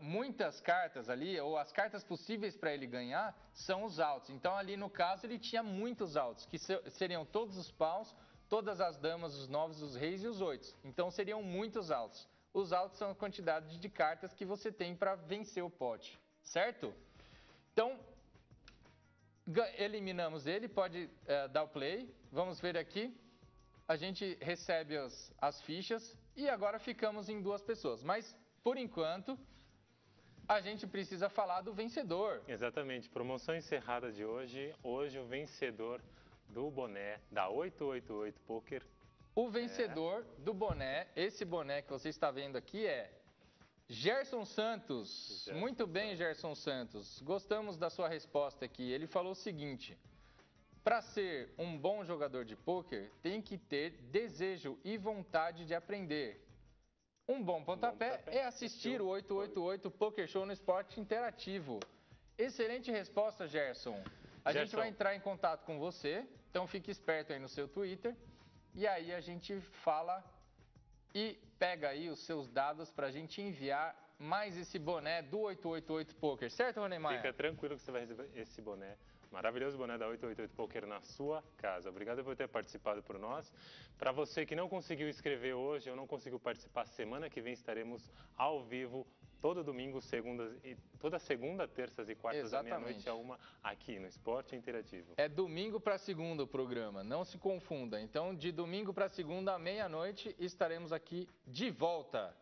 muitas cartas ali, ou as cartas possíveis para ele ganhar, são os altos. Então ali no caso ele tinha muitos altos, que seriam todos os paus, todas as damas, os 9s, os reis e os 8s. Então seriam muitos altos. Os altos são a quantidade de cartas que você tem para vencer o pote, certo? Então, eliminamos ele, pode dar o play. Vamos ver aqui. A gente recebe as fichas e agora ficamos em 2 pessoas. Mas, por enquanto, a gente precisa falar do vencedor. Exatamente. Promoção encerrada de hoje. Hoje o vencedor do boné da 888 Poker. O vencedor do boné, esse boné que você está vendo aqui é Gerson Santos. Muito bem, Gerson Santos. Gostamos da sua resposta aqui. Ele falou o seguinte: para ser um bom jogador de pôquer, tem que ter desejo e vontade de aprender. Um bom pontapé é assistir o 888 Poker Show no Esporte Interativo. Excelente resposta, Gerson. A gente vai entrar em contato com você, então fique esperto aí no seu Twitter. E aí a gente fala e pega aí os seus dados para a gente enviar mais esse boné do 888 Poker, certo, Rony Maia? Fica tranquilo que você vai receber esse boné, maravilhoso boné da 888 Poker na sua casa. Obrigado por ter participado por nós. Para você que não conseguiu escrever hoje ou não conseguiu participar, semana que vem estaremos ao vivo todo domingo, toda segunda, terças e quartas da meia-noite a 1 aqui no Esporte Interativo. É domingo para segunda o programa, não se confunda. Então, de domingo para segunda à meia-noite estaremos aqui de volta.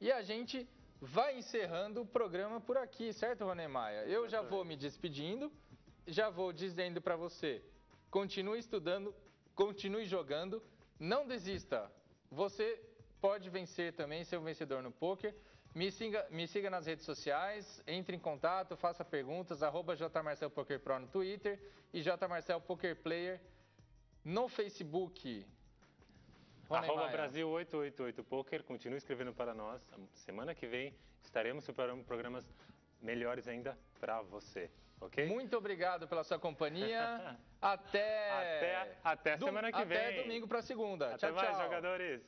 E a gente vai encerrando o programa por aqui, certo, Rony Maia? Eu já vou me despedindo, já vou dizendo para você, continue estudando, continue jogando, não desista. Você pode vencer também, ser um vencedor no poker. Me siga nas redes sociais, entre em contato, faça perguntas, @jmarcelpokerpro no Twitter e jmarcelpokerplayer no Facebook. Brasil 888 Poker, continue escrevendo para nós. Semana que vem estaremos preparando programas melhores ainda para você, ok? Muito obrigado pela sua companhia. Até semana que vem. Até domingo para segunda. Até Tchau, mais, tchau. jogadores.